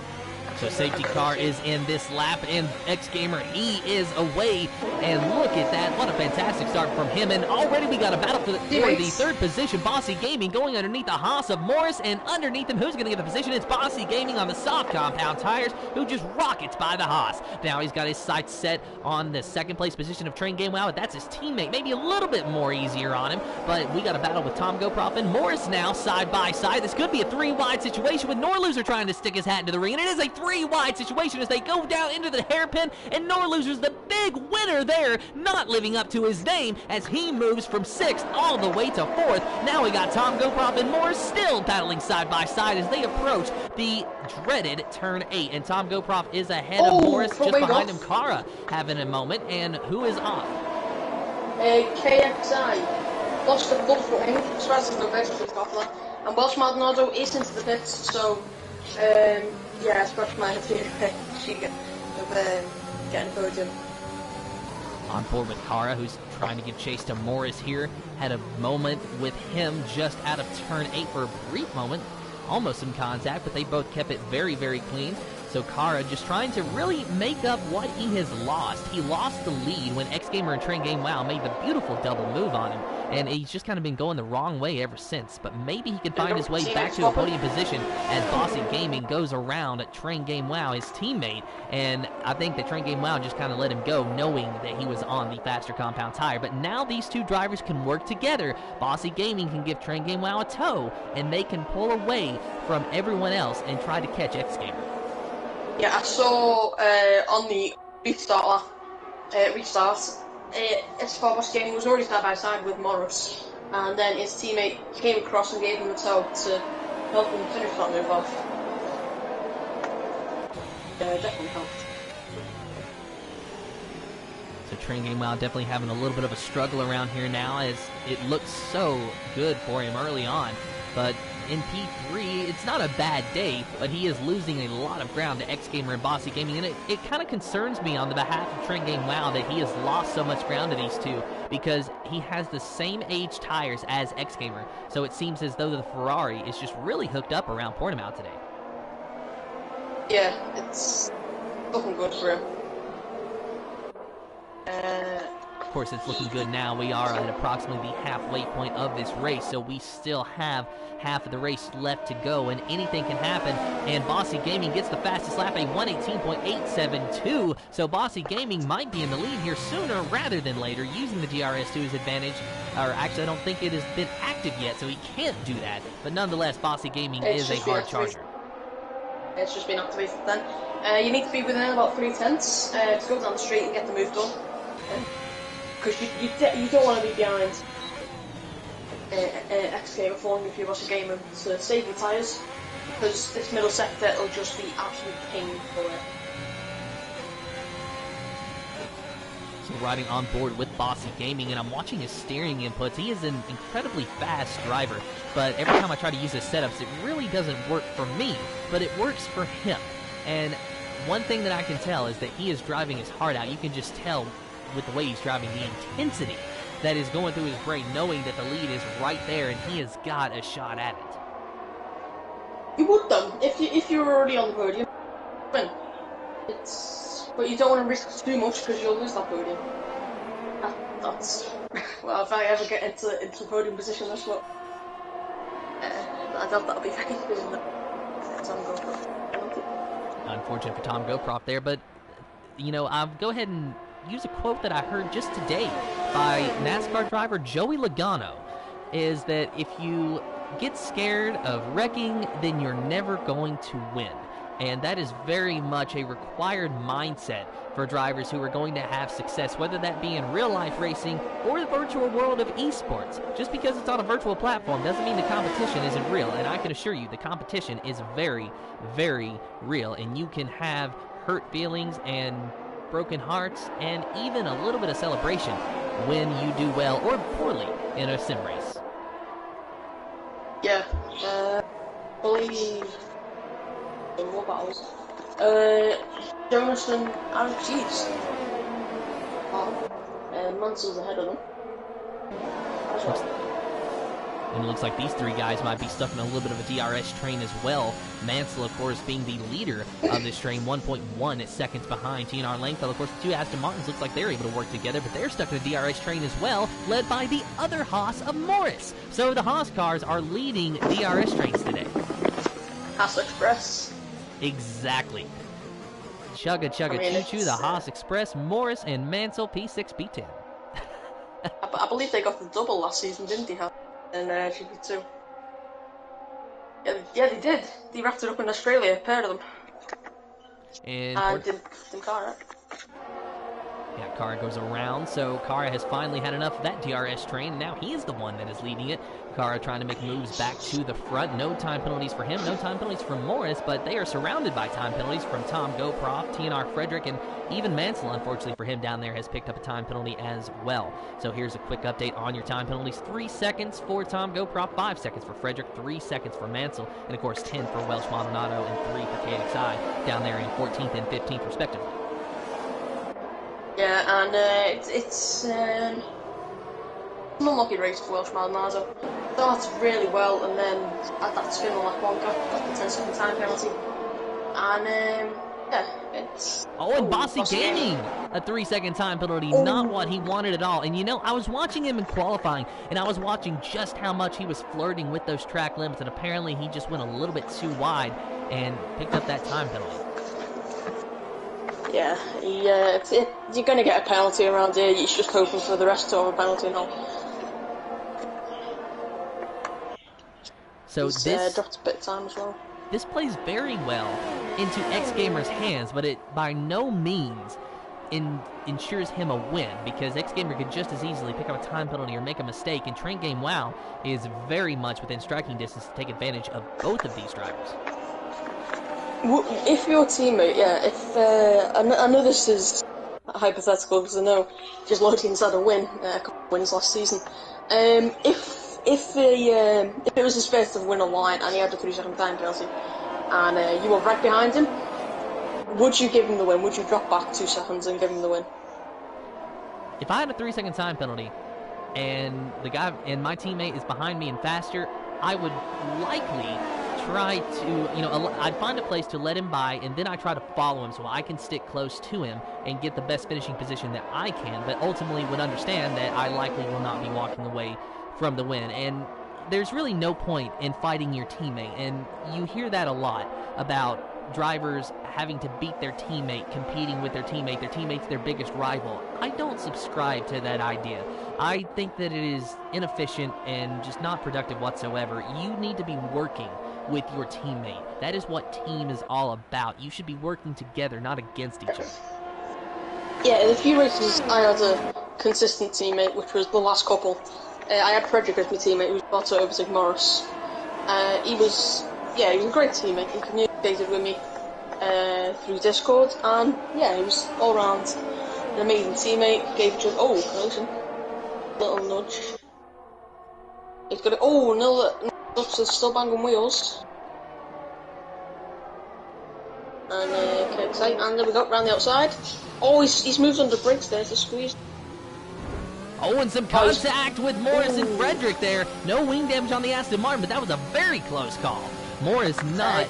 So safety car is in this lap, and X Gamer, he is away. And look at that, what a fantastic start from him. And already we got a battle for the 3rd position. Bossy Gaming going underneath the Haas of Morris, and underneath him, who's going to get the position? It's Bossy Gaming on the soft compound tires, who just rockets by the Haas. Now he's got his sights set on the 2nd place position of Train Game Wow, but that's his teammate. Maybe a little bit more easier on him, but we got a battle with Tom GoProf and Morris now side by side. This could be a 3-wide situation with Norloser trying to stick his hat into the ring, and it is a 3-wide situation as they go down into the hairpin, and Norloser's the big winner there, not living up to his name as he moves from 6th all the way to 4th. Now we got Tom GoProf and Morris still battling side by side as they approach the dreaded turn 8, and Tom GoProf is ahead of Morris. Just behind him, Kara having a moment, and who is off? KXI lost the full footing, and Welsh Maldonado is into the pits, so yeah, scratch my head she getting a podium. On board with Kara, who's trying to give chase to Morris here. Had a moment with him just out of turn 8 for a brief moment. almost some contact, but they both kept it very, very clean. So Kara just trying to really make up what he has lost. He lost the lead when X Gamer and Train Game Wow made the beautiful double move on him, and he's just kind of been going the wrong way ever since. But maybe he can find his way back to a podium position as Bossy Gaming goes around at Train Game Wow, his teammate, and I think that Train Game Wow just kind of let him go, knowing that he was on the faster compound tire. But now these two drivers can work together. Bossy Gaming can give Train Game Wow a tow, and they can pull away from everyone else and try to catch X Gamer. Yeah, I saw on the restart lap, S10 Boss Gaming was already side by side with Morris, and then his teammate came across and gave him a tow to help him finish that move off. Definitely helped. So Train Game Wow definitely having a little bit of a struggle around here now, as it looks so good for him early on. But in P3, it's not a bad day, but he is losing a lot of ground to X Gamer and Bossy Gaming, and it kind of concerns me on the behalf of Train Game Wow that he has lost so much ground to these two, because he has the same age tires as X Gamer. So it seems as though the Ferrari is just really hooked up around Portimao today. Yeah, it's looking good for him. Of course, it's looking good now. We are at approximately the halfway point of this race, so we still have half of the race left to go, and anything can happen. And Bossy Gaming gets the fastest lap, a 1:18.872. So Bossy Gaming might be in the lead here sooner rather than later, using the DRS to his advantage. Or actually, I don't think it has been active yet, so he can't do that. But nonetheless, Bossy Gaming is a hard charger. It's just been activated then. You need to be within about 3/10 to go down the street and get the move done. Because you don't want to be behind X Gamer falling if you're Bossy Gamer to save your tyres, because this middle sector will just be absolute pain for it. So riding on board with Bossy Gaming, and I'm watching his steering inputs. He is an incredibly fast driver, but every time I try to use his setups, it really doesn't work for me, but it works for him. And one thing that I can tell is that he is driving his heart out. You can just tell with the way he's driving, the intensity that is going through his brain, knowing that the lead is right there and he has got a shot at it. You would though, if you were already on the podium. But you don't want to risk too much because you'll lose that podium. That's well, if I ever get into the podium position, that's what I doubt that'll be very good in the Tom GoPro. Unfortunate for Tom GoPro there, but you know, I'll go ahead and use a quote that I heard just today by NASCAR driver Joey Logano, is that if you get scared of wrecking, then you're never going to win. And that is very much a required mindset for drivers who are going to have success, whether that be in real-life racing or the virtual world of esports. Just because it's on a virtual platform doesn't mean the competition isn't real, and I can assure you the competition is very, very real, and you can have hurt feelings and broken hearts and even a little bit of celebration when you do well or poorly in a sim race. Yeah, believe more battles. Jonathan and Chiefs. Mansell's ahead of them. And it looks like these three guys might be stuck in a little bit of a DRS train as well. Mansell, of course, being the leader of this train, 1.1 seconds behind TNR Langfeld. Of course, the two Aston Martins looks like they're able to work together, but they're stuck in a DRS train as well, led by the other Haas of Morris. So the Haas cars are leading DRS trains today. Haas Express. Exactly. Chugga chugga choo-choo, the Haas Express, Morris and Mansell, P6, P10. I believe they got the double last season, didn't they? In GP2. Yeah, they did. They wrapped it up in Australia, a pair of them. And Tim Cara. Yeah, Cara goes around, so Cara has finally had enough of that DRS train, and now he is the one that is leading it. Cara trying to make moves back to the front. No time penalties for him, no time penalties for Morris, but they are surrounded by time penalties from Tom GoProf, TNR Frederick, and even Mansell, unfortunately for him down there, has picked up a time penalty as well. So here's a quick update on your time penalties. 3 seconds for Tom GoProf, 5 seconds for Frederick, 3 seconds for Mansell, and of course 10 for Welsh Maldonado and 3 for KXI down there in 14th and 15th respectively. Yeah, and it's an unlucky race for Welsh Maldonado. started really well, and then had that spin on lap 1, got the 10-second time penalty. And, yeah, it's... And Bossy Gaming, a 3-second time penalty, not what he wanted at all. And you know, I was watching him in qualifying, and I was watching just how much he was flirting with those track limits, and apparently he just went a little bit too wide and picked up that time penalty. Yeah, you're going to get a penalty around here. You're just hoping for the rest to have a penalty now. So this dropped a bit of time as well. This plays very well into X Gamer's hands, but it by no means ensures him a win, because X Gamer could just as easily pick up a time penalty or make a mistake, and Train Game WoW is very much within striking distance to take advantage of both of these drivers. If your teammate, I know this is hypothetical because I know just Lothian's had a win, a couple of wins last season. If it was his first to win a line and he had a 3-second time penalty, and you were right behind him, would you give him the win? Would you drop back 2 seconds and give him the win? If I had a 3-second time penalty and my teammate is behind me and faster, I would likely try to, I'd find a place to let him by, and then I try to follow him so I can stick close to him and get the best finishing position that I can, but ultimately would understand that I likely will not be walking away from the win. And there's really no point in fighting your teammate, and you hear that a lot about drivers having to beat their teammate, competing with their teammate's their biggest rival. I don't subscribe to that idea. I think that it is inefficient and just not productive whatsoever. You need to be working with your teammate. That is what team is all about. You should be working together, not against each other. Yeah, in a few races I had a consistent teammate, which was the last couple. I had Frederick as my teammate, who was about to overtake Morris. He was a great teammate. He communicated with me through Discord, and yeah, he was all round an amazing teammate. Gave each other listen, little nudge. He's got still banging wheels. And and there we go, round the outside. He's moved under brakes there to squeeze. And some contact with Morris and Frederick there. No wing damage on the Aston Martin, but that was a very close call. Morris not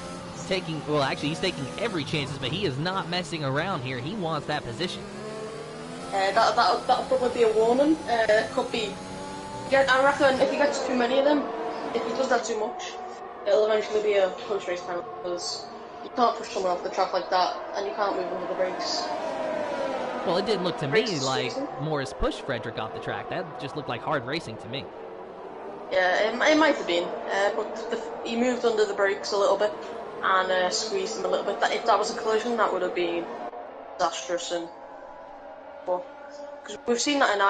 taking, he's taking every chances, but he is not messing around here. He wants that position. That'll probably be a warning. Could be. I reckon if he gets too many of them, if he does that too much, it'll eventually be a post-race penalty, because you can't push someone off the track like that, and you can't move under the brakes. Well, it didn't look to me like Morris pushed Frederick off the track. That just looked like hard racing to me. Yeah, it might have been, but he moved under the brakes a little bit and squeezed him a little bit. If that was a collision, that would have been disastrous. Because we've seen that in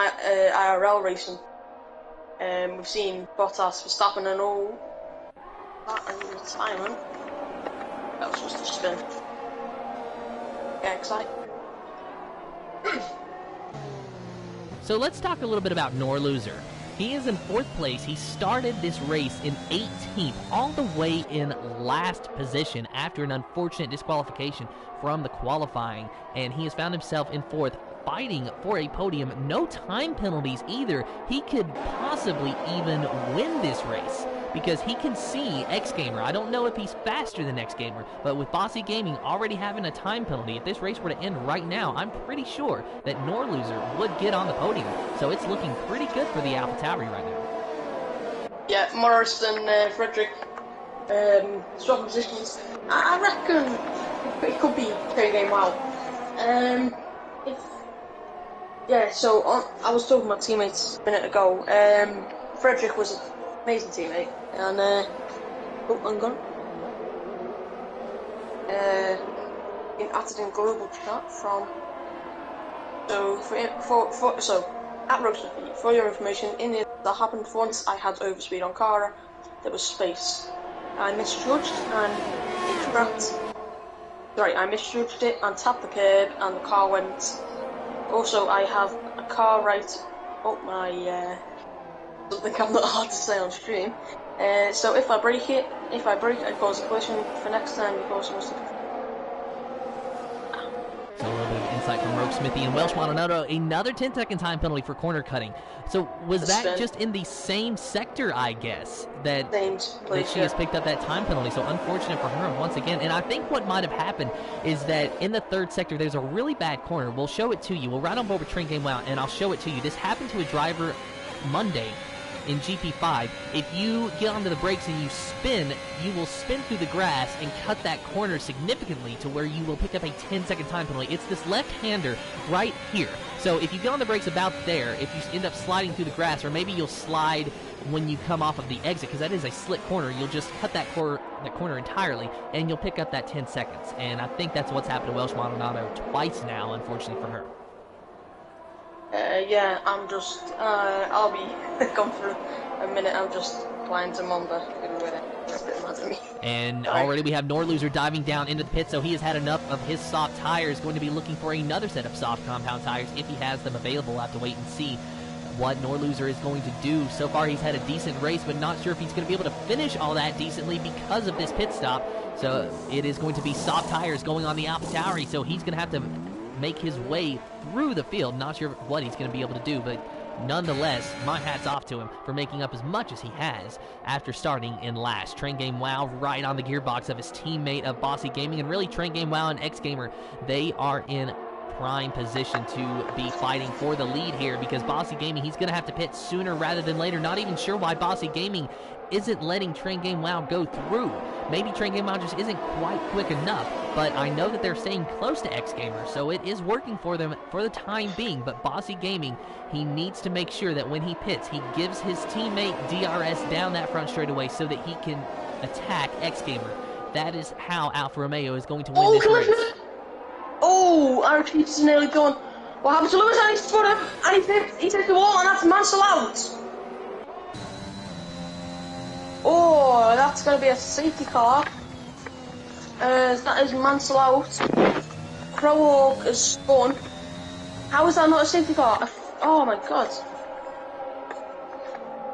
IRL racing. We've seen Bottas, Verstappen, and all that, and Simon. That was just a spin. Yeah, exciting. So let's talk a little bit about Norloser. He is in 4th place. He started this race in 18th, all the way in last position after an unfortunate disqualification from the qualifying, and he has found himself in 4th, fighting for a podium. No time penalties either. He could possibly even win this race, because he can see X Gamer. I don't know if he's faster than X Gamer, but with Bossy Gaming already having a time penalty, if this race were to end right now, I'm pretty sure that Norloser would get on the podium. So it's looking pretty good for the AlphaTauri right now. Yeah, Morris and Frederick swapping positions. I reckon it could be Train Game WoW. I was talking to my teammates a minute ago. Frederick was an amazing teammate, and I'm gone. Been added in global chat from. So at Roasted Feet, for your information, that happened once. I had overspeed on Cara. There was space. I misjudged it and tapped the curb, and the car went. Also, I have a car right up my something I'm not hard to say on stream. So if I break it, I cause a collision. For next time, because So a little bit of insight from Rogue Smithy and Welsh Maldonado. Another 10-second time penalty for corner cutting. So was that just in the same sector, I guess, that she has picked up that time penalty? So unfortunate for her once again. And I think what might have happened is that in the third sector, there's a really bad corner. We'll show it to you. We'll ride on board with Train Game Wow, and I'll show it to you. This happened to a driver Monday in GP5. If you get onto the brakes and you spin, you will spin through the grass and cut that corner significantly to where you will pick up a 10-second time penalty. It's this left-hander right here. So if you get on the brakes about there, if you end up sliding through the grass, or maybe you'll slide when you come off of the exit, because that is a slick corner, you'll just cut that corner entirely, and you'll pick up that 10 seconds. And I think that's what's happened to Welsh Maldonado twice now, unfortunately for her. Yeah, I'm just, I'll be gone for a minute. I'm just playing some Mamba. It's a bit mad at me. And already we have Norloser diving down into the pit, so he has had enough of his soft tires. Going to be looking for another set of soft compound tires if he has them available. We'll have to wait and see what Norloser is going to do. So far he's had a decent race, but not sure if he's going to be able to finish all that decently because of this pit stop. So it is going to be soft tires going on the AlphaTauri, so he's going to have to make his way through the field. Not sure what he's going to be able to do, but nonetheless, my hat's off to him for making up as much as he has after starting in last. Train Game Wow right on the gearbox of his teammate of Bossy Gaming, and really Train Game Wow and X Gamer, they are in prime position to be fighting for the lead here, because Bossy Gaming, he's going to have to pit sooner rather than later. Not even sure why Bossy Gaming isn't letting Train Game Wow go through. Maybe Train Game Wow just isn't quite quick enough, but I know that they're staying close to X Gamer, so it is working for them for the time being. But Bossy Gaming, he needs to make sure that when he pits, he gives his teammate DRS down that front straightaway so that he can attack X Gamer. That is how Alfa Romeo is going to win this race. Oh, RP's nearly gone. What happened to Lewis? And he's spun him, and he hit the wall, and that's Mansell out. Oh, that's going to be a safety car. That is Mansell out. Crowhawk is spun. How is that not a safety car? Oh my god.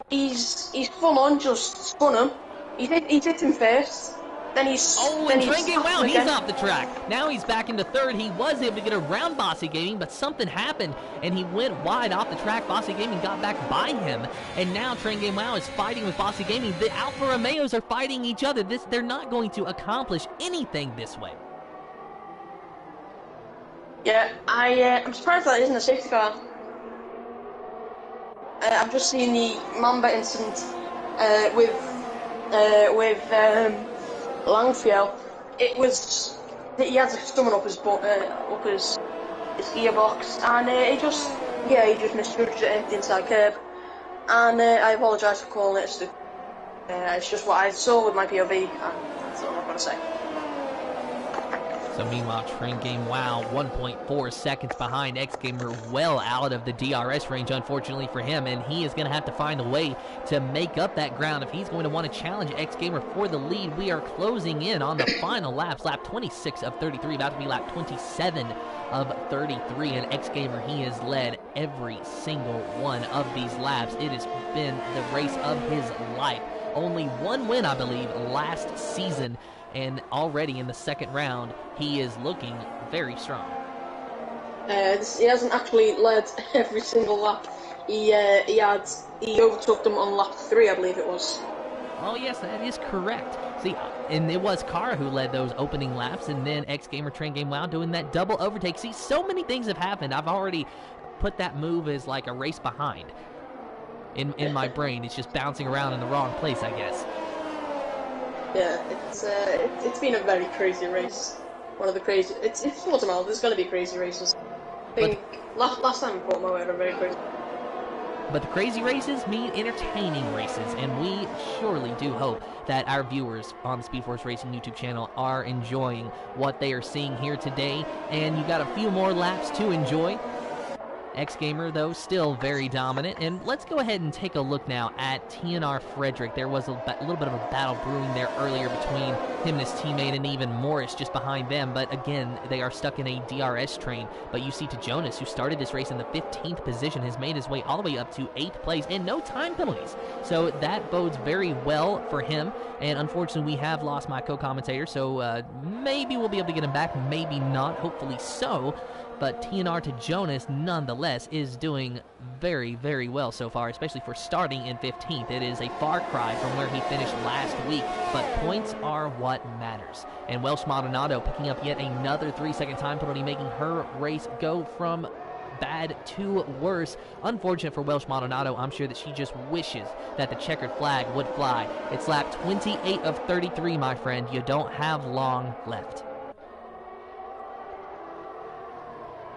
He's full on just spun him. He hit him first. Then he's... Oh, and Train Game Wow, he's off the track. Now he's back into third. He was able to get around Bossy Gaming, but something happened, and he went wide off the track. Bossy Gaming got back by him, and now Train Game Wow is fighting with Bossy Gaming. The Alfa Romeos are fighting each other. They're not going to accomplish anything this way. Yeah, I'm surprised that isn't a safety car. I've just seen the Mamba incident with Langfiel. It was that he had someone up his gearbox, and he just misjudged it at the inside curb. And I apologise for calling it. It's just what I saw with my POV, and that's all I'm gonna say. So meanwhile, Train Game Wow 1.4 seconds behind X Gamer, well out of the DRS range, unfortunately for him, and he is going to have to find a way to make up that ground if he's going to want to challenge X Gamer for the lead. We are closing in on the final laps, lap 26 of 33, about to be lap 27 of 33, and X Gamer, he has led every single one of these laps. It has been the race of his life. Only one win, I believe, last season, and already in the second round, he is looking very strong. He hasn't actually led every single lap. He overtook them on lap 3, I believe it was. Oh yes, that is correct. See, and it was Kara who led those opening laps, and then X Gamer, Train Game Wow doing that double overtake. See, so many things have happened. I've already put that move as like a race behind in my brain. It's just bouncing around in the wrong place, I guess. Yeah, it's been a very crazy race. One of the crazy. It's Portugal. There's going to be crazy races. I think last time in Portugal we were very crazy. But the crazy races mean entertaining races, and we surely do hope that our viewers on the Speed Force Racing YouTube channel are enjoying what they are seeing here today. And you got a few more laps to enjoy. X Gamer, though, still very dominant. And let's go ahead and take a look now at TNR Frederick. There was a little bit of a battle brewing there earlier between him and his teammate, and even Morris just behind them. But again, they are stuck in a DRS train. But you see to Jonas, who started this race in the 15th position, has made his way all the way up to 8th place and no time penalties. So that bodes very well for him. And unfortunately, we have lost my co-commentator, so maybe we'll be able to get him back, maybe not, hopefully so. But TNR to Jonas, nonetheless, is doing very, very well so far, especially for starting in 15th. It is a far cry from where he finished last week, but points are what matters. And Welsh Maldonado picking up yet another 3-second time penalty, making her race go from bad to worse. Unfortunate for Welsh Maldonado. I'm sure that she just wishes that the checkered flag would fly. It's lap 28 of 33, my friend. You don't have long left.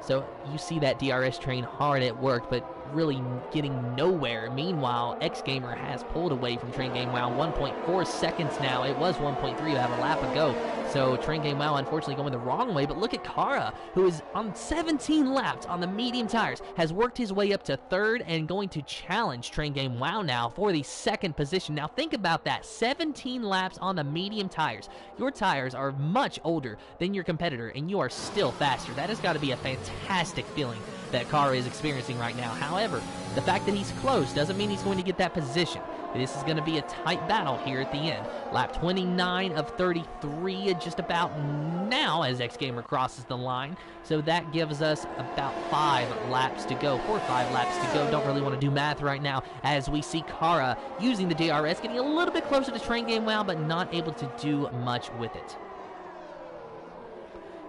So you see that DRS train hard at work, but really getting nowhere. Meanwhile, X Gamer has pulled away from Train Game Wow 1.4 seconds now. It was 1.3 about a lap ago. So Train Game Wow unfortunately going the wrong way. But look at Kara, who is on 17 laps on the medium tires, has worked his way up to 3rd and going to challenge Train Game Wow now for the 2nd position. Now think about that, 17 laps on the medium tires. Your tires are much older than your competitor, and you are still faster. That has got to be a fantastic feeling that Kara is experiencing right now. However, the fact that he's close doesn't mean he's going to get that position. This is going to be a tight battle here at the end. Lap 29 of 33, just about now as X Gamer crosses the line. So that gives us about 5 laps to go, 4 or 5 laps to go. Don't really want to do math right now as we see Kara using the DRS, getting a little bit closer to Train Game Wow, but not able to do much with it.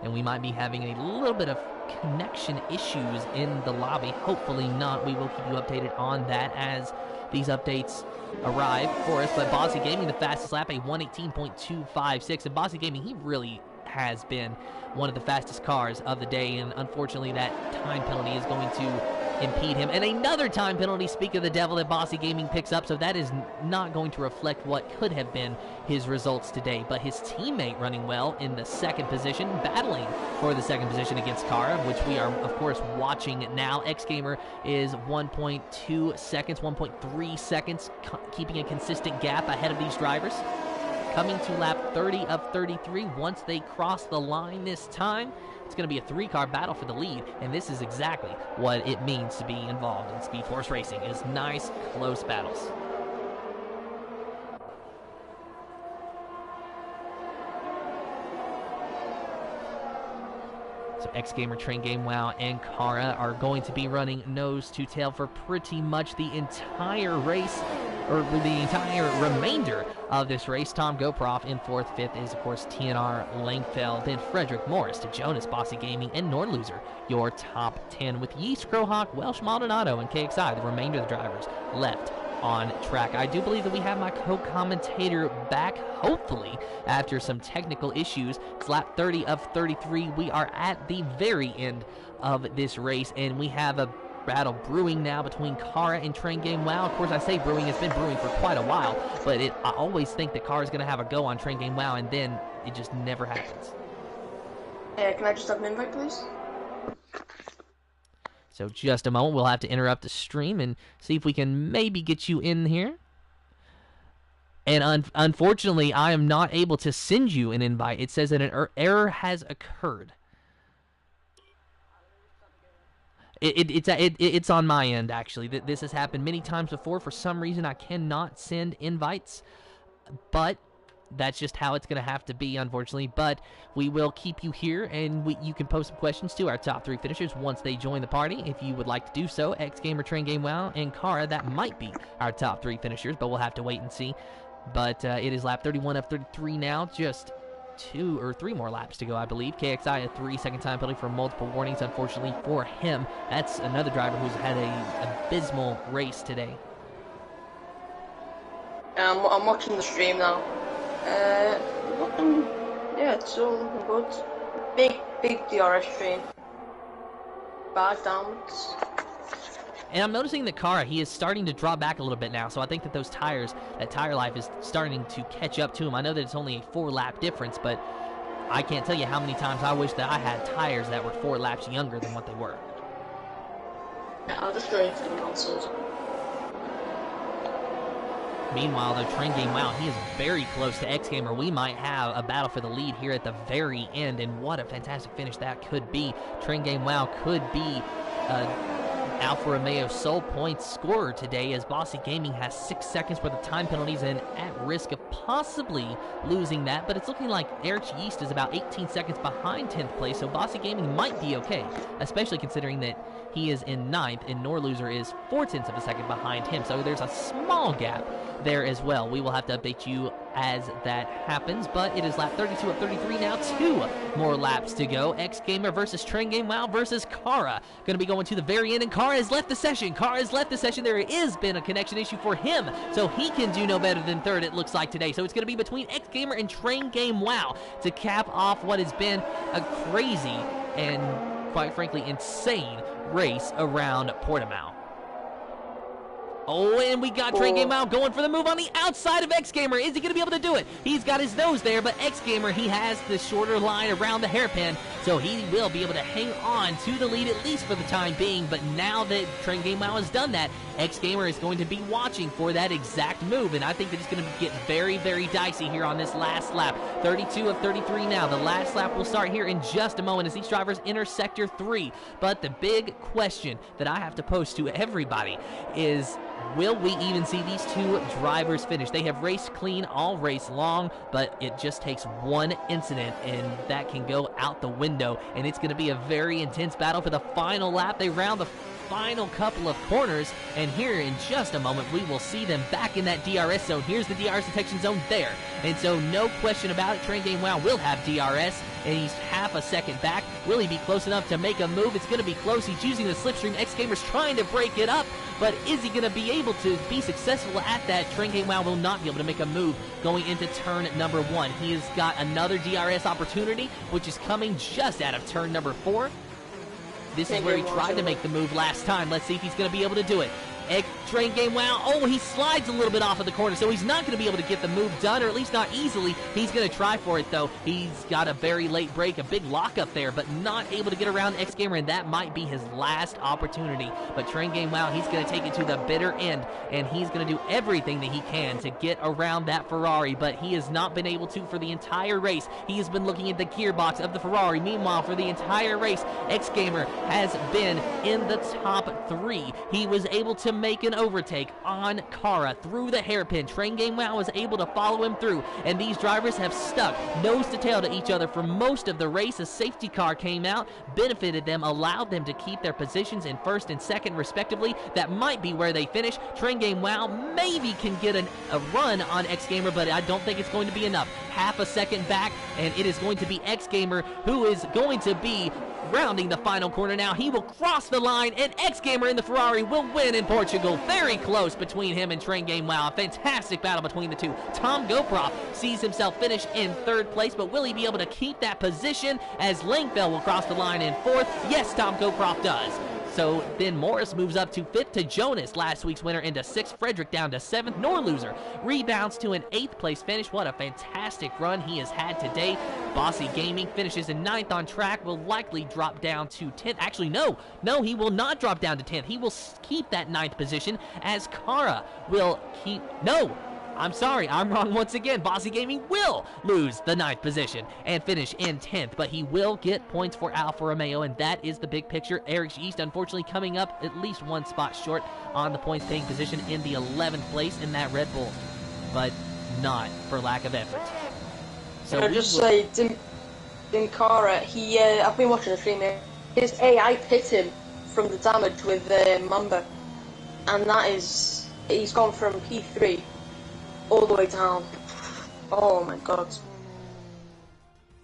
And we might be having a little bit of connection issues in the lobby. Hopefully not. We will keep you updated on that as these updates arrive for us. But Bossy Gaming, the fastest lap, a 1:18.256. And Bossy Gaming, he really has been one of the fastest cars of the day, and unfortunately that time penalty is going to impede him. And another time penalty, speak of the devil, that Bossy Gaming picks up, so that is not going to reflect what could have been his results today. But his teammate running well in the 2nd position, battling for the 2nd position against Kara, which we are of course watching now. X Gamer is 1.2 seconds, 1.3 seconds, keeping a consistent gap ahead of these drivers. Coming to lap 30 of 33, once they cross the line this time, it's going to be a 3-car battle for the lead, and this is exactly what it means to be involved in Speed Force racing, is nice, close battles. So X Gamer, Train Game Wow, and Kara are going to be running nose to tail for pretty much the entire race, or the entire remainder of this race. Tom Goproff in 4th, 5th is, of course, TNR Langfeld, then Frederick Morris to Jonas, Bossy Gaming, and Nordloser, your top 10, with Yeast, Crowhawk, Welsh Maldonado, and KXI, the remainder of the drivers, left on track. I do believe that we have my co-commentator back, hopefully, after some technical issues. It's lap 30 of 33. We are at the very end of this race, and we have a battle brewing now between Kara and Train Game Wow. Of course, I say brewing, it's been brewing for quite a while, but I always think that Kara's going to have a go on Train Game Wow, and then it just never happens. Can I just have an invite, please? So just a moment, we'll have to interrupt the stream and see if we can maybe get you in here. And unfortunately, I am not able to send you an invite. It says that an error has occurred. It's on my end, actually. This has happened many times before. For some reason, I cannot send invites, but that's just how it's going to have to be, unfortunately. But we will keep you here, and you can post some questions to our top 3 finishers once they join the party, if you would like to do so. X Gamer, Train Game Wow, and Kara, that might be our top 3 finishers, but we'll have to wait and see. But it is lap 31 of 33 now, just 2 or 3 more laps to go, I believe. KXI, a 3-second time penalty for multiple warnings, unfortunately for him. That's another driver who's had an abysmal race today. I'm watching the stream now. Yeah, it's all looking good. Big DRS train. Bad downwards. And I'm noticing that Kara, he is starting to draw back a little bit now, so I think that those tires, that tire life is starting to catch up to him. I know that it's only a 4-lap difference, but I can't tell you how many times I wish that I had tires that were 4 laps younger than what they were. Yeah, I'll just go into the consoles. Meanwhile, though, Train Game Wow, he is very close to X Gamer. We might have a battle for the lead here at the very end, and what a fantastic finish that could be. Train Game Wow could be Alfa Romeo sole points scorer today, as Bossy Gaming has 6 seconds worth of time penalties and at risk of possibly losing that, but it's looking like Eric Yeast is about 18 seconds behind 10th place, so Bossy Gaming might be okay, especially considering that he is in 9th and Norloser is 4/10 of a second behind him, so there's a small gap there as well. We will have to update you as that happens, but it is lap 32 of 33 now. 2 more laps to go. X Gamer versus Train Game Wow versus Kara. Going to be going to the very end, and Kara has left the session. Kara has left the session. There has been a connection issue for him, so he can do no better than third, it looks like, today. So it's going to be between X Gamer and Train Game Wow to cap off what has been a crazy and, quite frankly, insane race around Portimao. Oh, and we got Train Game Wow going for the move on the outside of X Gamer. Is he going to be able to do it? He's got his nose there, but X Gamer, he has the shorter line around the hairpin, so he will be able to hang on to the lead, at least for the time being. But now that Train Game Wow has done that, X Gamer is going to be watching for that exact move, and I think that it's going to get very, very dicey here on this last lap. 32 of 33 now. The last lap will start here in just a moment as these drivers enter Sector 3. But the big question that I have to pose to everybody is, will we even see these two drivers finish? They have raced clean all race long, but it just takes one incident, and that can go out the window, and it's going to be a very intense battle for the final lap. They round the final couple of corners, and here in just a moment we will see them back in that DRS zone. Here's the DRS detection zone there, and so no question about it, Train Game Wow will have DRS, and he's half a second back. Will he be close enough to make a move? It's going to be close. He's using the slipstream. X Gamer's trying to break it up, but is he going to be able to be successful at that? Train Game Wow will not be able to make a move going into turn number 1. He has got another DRS opportunity, which is coming just out of turn number 4. This is where he tried to make the move last time. Let's see if he's going to be able to do it. Train Game Wow, oh, he slides a little bit off of the corner, so he's not going to be able to get the move done, or at least not easily. He's going to try for it, though. He's got a very late break, a big lockup there, but not able to get around X Gamer, and that might be his last opportunity. But Train Game Wow, he's going to take it to the bitter end, and he's going to do everything that he can to get around that Ferrari, but he has not been able to for the entire race. He has been looking at the gearbox of the Ferrari. Meanwhile, for the entire race, X Gamer has been in the top 3. He was able to make an overtake on Kara through the hairpin. Train Game Wow was able to follow him through, and these drivers have stuck nose to tail to each other for most of the race. A safety car came out, benefited them, allowed them to keep their positions in first and second respectively. That might be where they finish. Train Game Wow maybe can get a run on X Gamer, but I don't think it's going to be enough. Half a second back, and it is going to be X Gamer who is going to be rounding the final corner now. He will cross the line, and X Gamer in the Ferrari will win in Portugal. Very close between him and Train Game Wow. A fantastic battle between the two. Tom Goproff sees himself finish in 3rd place, but will he be able to keep that position as Langfell will cross the line in 4th? Yes, Tom Goproff does. So then Morris moves up to 5th to Jonas, last week's winner, into 6th. Frederick down to 7th. Norloser rebounds to an 8th place finish. What a fantastic run he has had today. Bossy Gaming finishes in 9th on track, will likely drop down to 10th. Actually, no, he will not drop down to 10th. He will keep that 9th position, as Kara will keep... No! I'm sorry, I'm wrong once again. Bossy Gaming will lose the 9th position and finish in 10th, but he will get points for Alfa Romeo, and that is the big picture. Eric East, unfortunately, coming up at least 1 spot short on the points-paying position in the 11th place in that Red Bull, but not for lack of effort. So I just say, Dinkara, I've been watching the stream here. His AI hit him from the damage with Mamba, and that is, he's gone from P3 all the way down. Oh my god.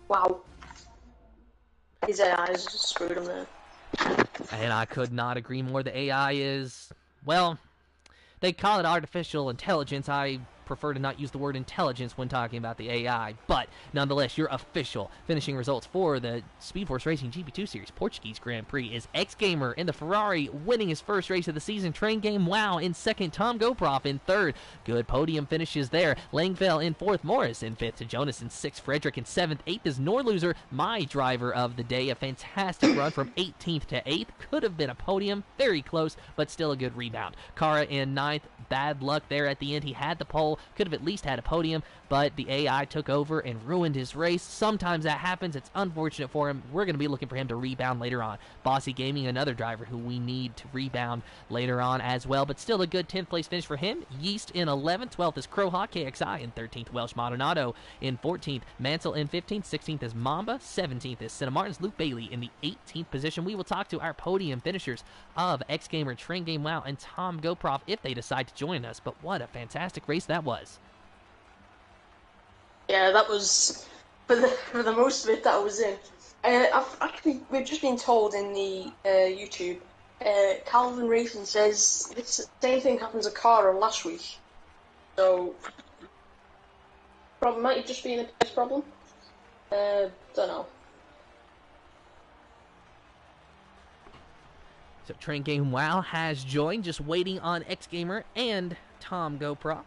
Wow. His AI has just screwed him there. And I could not agree more. The AI is, well, they call it artificial intelligence. I prefer to not use the word intelligence when talking about the AI, but nonetheless, your official finishing results for the Speed Force Racing GP2 Series Portuguese Grand Prix is X-Gamer in the Ferrari, winning his first race of the season. Train Game Wow in second, Tom Goproff in third. Good podium finishes there. Langfell in fourth, Morris in fifth, Jonas in sixth, Frederick in seventh, eighth is Norloser, my driver of the day. A fantastic run from 18th to 8th. Could have been a podium, very close, but still a good rebound. Kara in ninth, bad luck there at the end. He had the pole, could have at least had a podium, but the AI took over and ruined his race. Sometimes that happens. It's unfortunate for him. We're going to be looking for him to rebound later on. Bossy Gaming, another driver who we need to rebound later on as well, but still a good 10th place finish for him. Yeast in 11th, 12th is Crowhawk, KXI in 13th, Welsh Maldonado in 14th, Mansell in 15th, 16th is Mamba, 17th is Santa Martin's Luke Bailey in the 18th position. We will talk to our podium finishers of X-Gamer, Train Game Wow, and Tom Goproff if they decide to join us, but what a fantastic race that was. Yeah, that was, for the most of it that I was in. We've just been told in the YouTube, Calvin Racing says the same thing happened to Cara last week. So, might have just been a base problem. Don't know. So Train Game Wow has joined, just waiting on X-Gamer and Tom Goproff.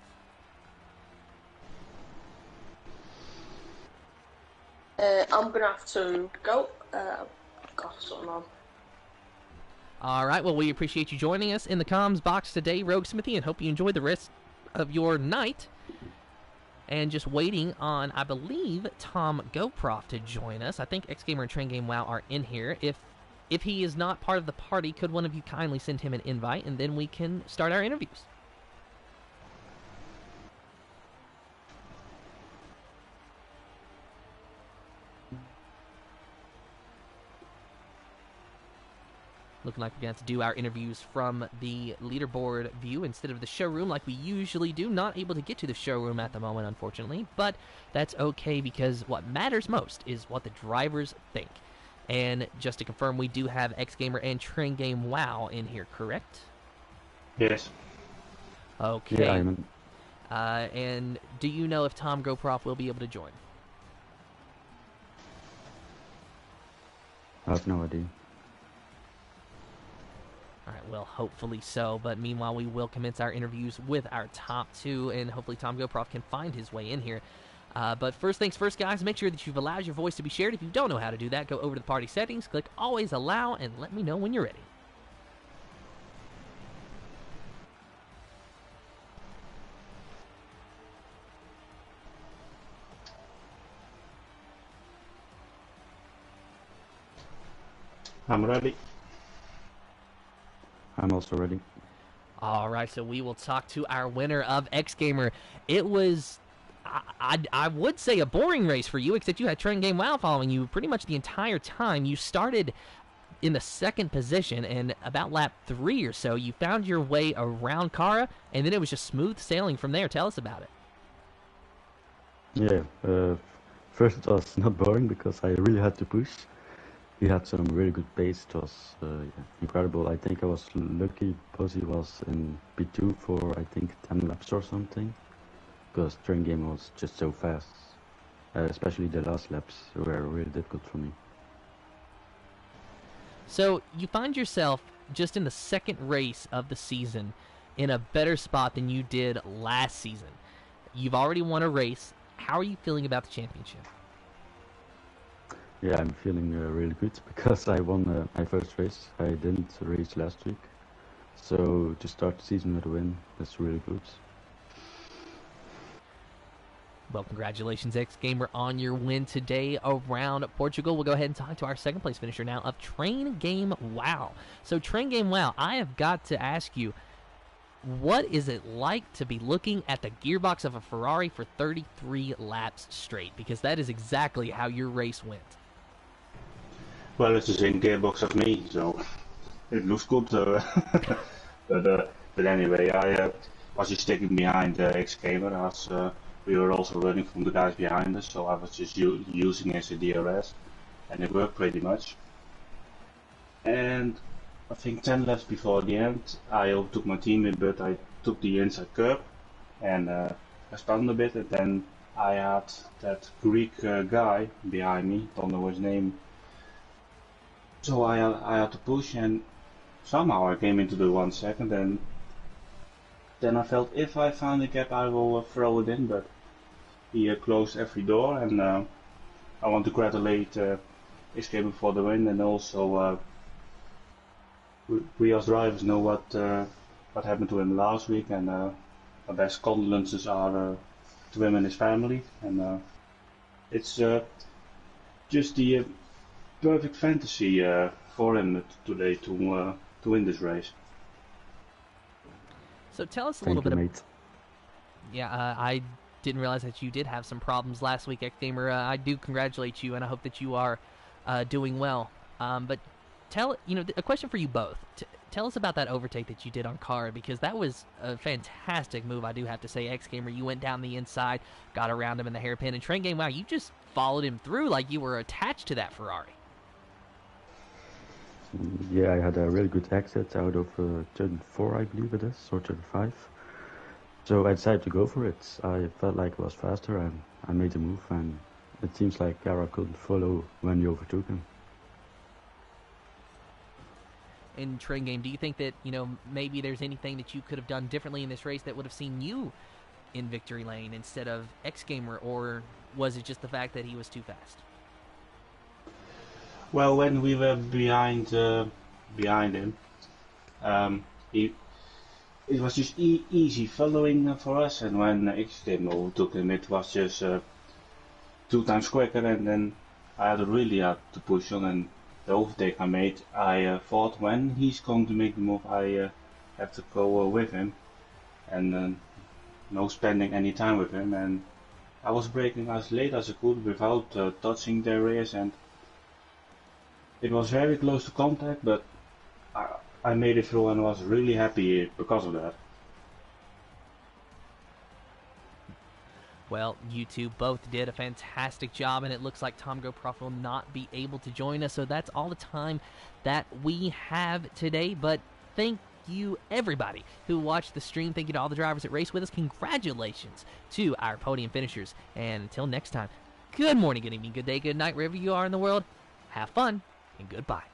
I'm gonna have to go. Got something on. All right, well, we appreciate you joining us in the comms box today, Rogue Smithy, and hope you enjoyed the rest of your night. And just waiting on, I believe, Tom Goproff to join us. I think X-Gamer and Train Game Wow are in here. If he is not part of the party, could one of you kindly send him an invite, and then we can start our interviews. Looking like we're going to have to do our interviews from the leaderboard view instead of the showroom like we usually do. Not able to get to the showroom at the moment, unfortunately, but that's okay because what matters most is what the drivers think. And just to confirm, we do have X-Gamer and Train Game Wow in here, correct? Yes. Okay. Yeah, I'm in. And do you know if Tom Goproff will be able to join? I have no idea. All right, well, hopefully so. But meanwhile, we will commence our interviews with our top two, and hopefully Tom Goproff can find his way in here. But first things first, guys, make sure that you've allowed your voice to be shared. If you don't know how to do that, go over to the party settings, click Always Allow, and let me know when you're ready. I'm ready. I'm also ready. All right, so we will talk to our winner of X-Gamer. It was, I would say, a boring race for you, except you had Train Game Wow following you pretty much the entire time. You started in the second position, and about lap 3 or so, you found your way around Cara, and then it was just smooth sailing from there. Tell us about it. Yeah, first it was not boring because I really had to push. We had some really good pace. It was incredible. I think I was lucky because he was in P2 for I think 10 laps or something. Because train game was just so fast. Especially the last laps were really difficult for me. So you find yourself just in the second race of the season in a better spot than you did last season. You've already won a race. How are you feeling about the championship? Yeah, I'm feeling really good because I won my first race. I didn't race last week. So to start the season with a win, that's really good. Well, congratulations, X-Gamer, on your win today around Portugal. We'll go ahead and talk to our second place finisher now of Train Game Wow. So Train Game Wow, I have got to ask you, what is it like to be looking at the gearbox of a Ferrari for 33 laps straight? Because that is exactly how your race went. Well, it's the same gearbox as me, so it looks good. But anyway, I was just sticking behind X-Gamer as we were also running from the guys behind us, so I was just using it as a DRS, and it worked pretty much. And I think 10 laps before the end, I overtook my teammate, but I took the inside curb, and I stunned a bit, and then I had that Greek guy behind me, don't know his name. So I had to push, and somehow I came into the 1 second, and then I felt if I find a gap I will throw it in, but he closed every door, and I want to congratulate Escape for the win, and also we as drivers know what happened to him last week, and my best condolences are to him and his family, and it's just the perfect fantasy for him today to win this race. So tell us a Thank little you, bit. mate. Yeah, I didn't realize that you did have some problems last week, X-Gamer. I do congratulate you, and I hope that you are doing well. But a question for you both. Tell us about that overtake that you did on Car, because that was a fantastic move, I do have to say. X-Gamer, you went down the inside, got around him in the hairpin, and Train Game, wow, you just followed him through like you were attached to that Ferrari. Yeah, I had a really good exit out of turn 4, I believe it is, or turn 5. So I decided to go for it. I felt like I was faster, and I made the move, and it seems like Gara couldn't follow when you overtook him. In Train Game, do you think that, maybe there's anything that you could have done differently in this race that would have seen you in victory lane instead of X-Gamer, or was it just the fact that he was too fast? Well, when we were behind him, it was just easy following for us, and when X-Gamer overtook him, it was just 2 times quicker, and then I had really had to push on, and the overtake I made, I thought when he's going to make the move, I have to go with him, and no spending any time with him, and I was braking as late as I could without touching their rears, and it was very close to contact, but I made it through and was really happy because of that. Well, you two both did a fantastic job, and it looks like Tom GoProf will not be able to join us, so that's all the time that we have today. But thank you, everybody who watched the stream. Thank you to all the drivers that raced with us. Congratulations to our podium finishers. And until next time, good morning, good evening, good day, good night, wherever you are in the world. Have fun, and goodbye.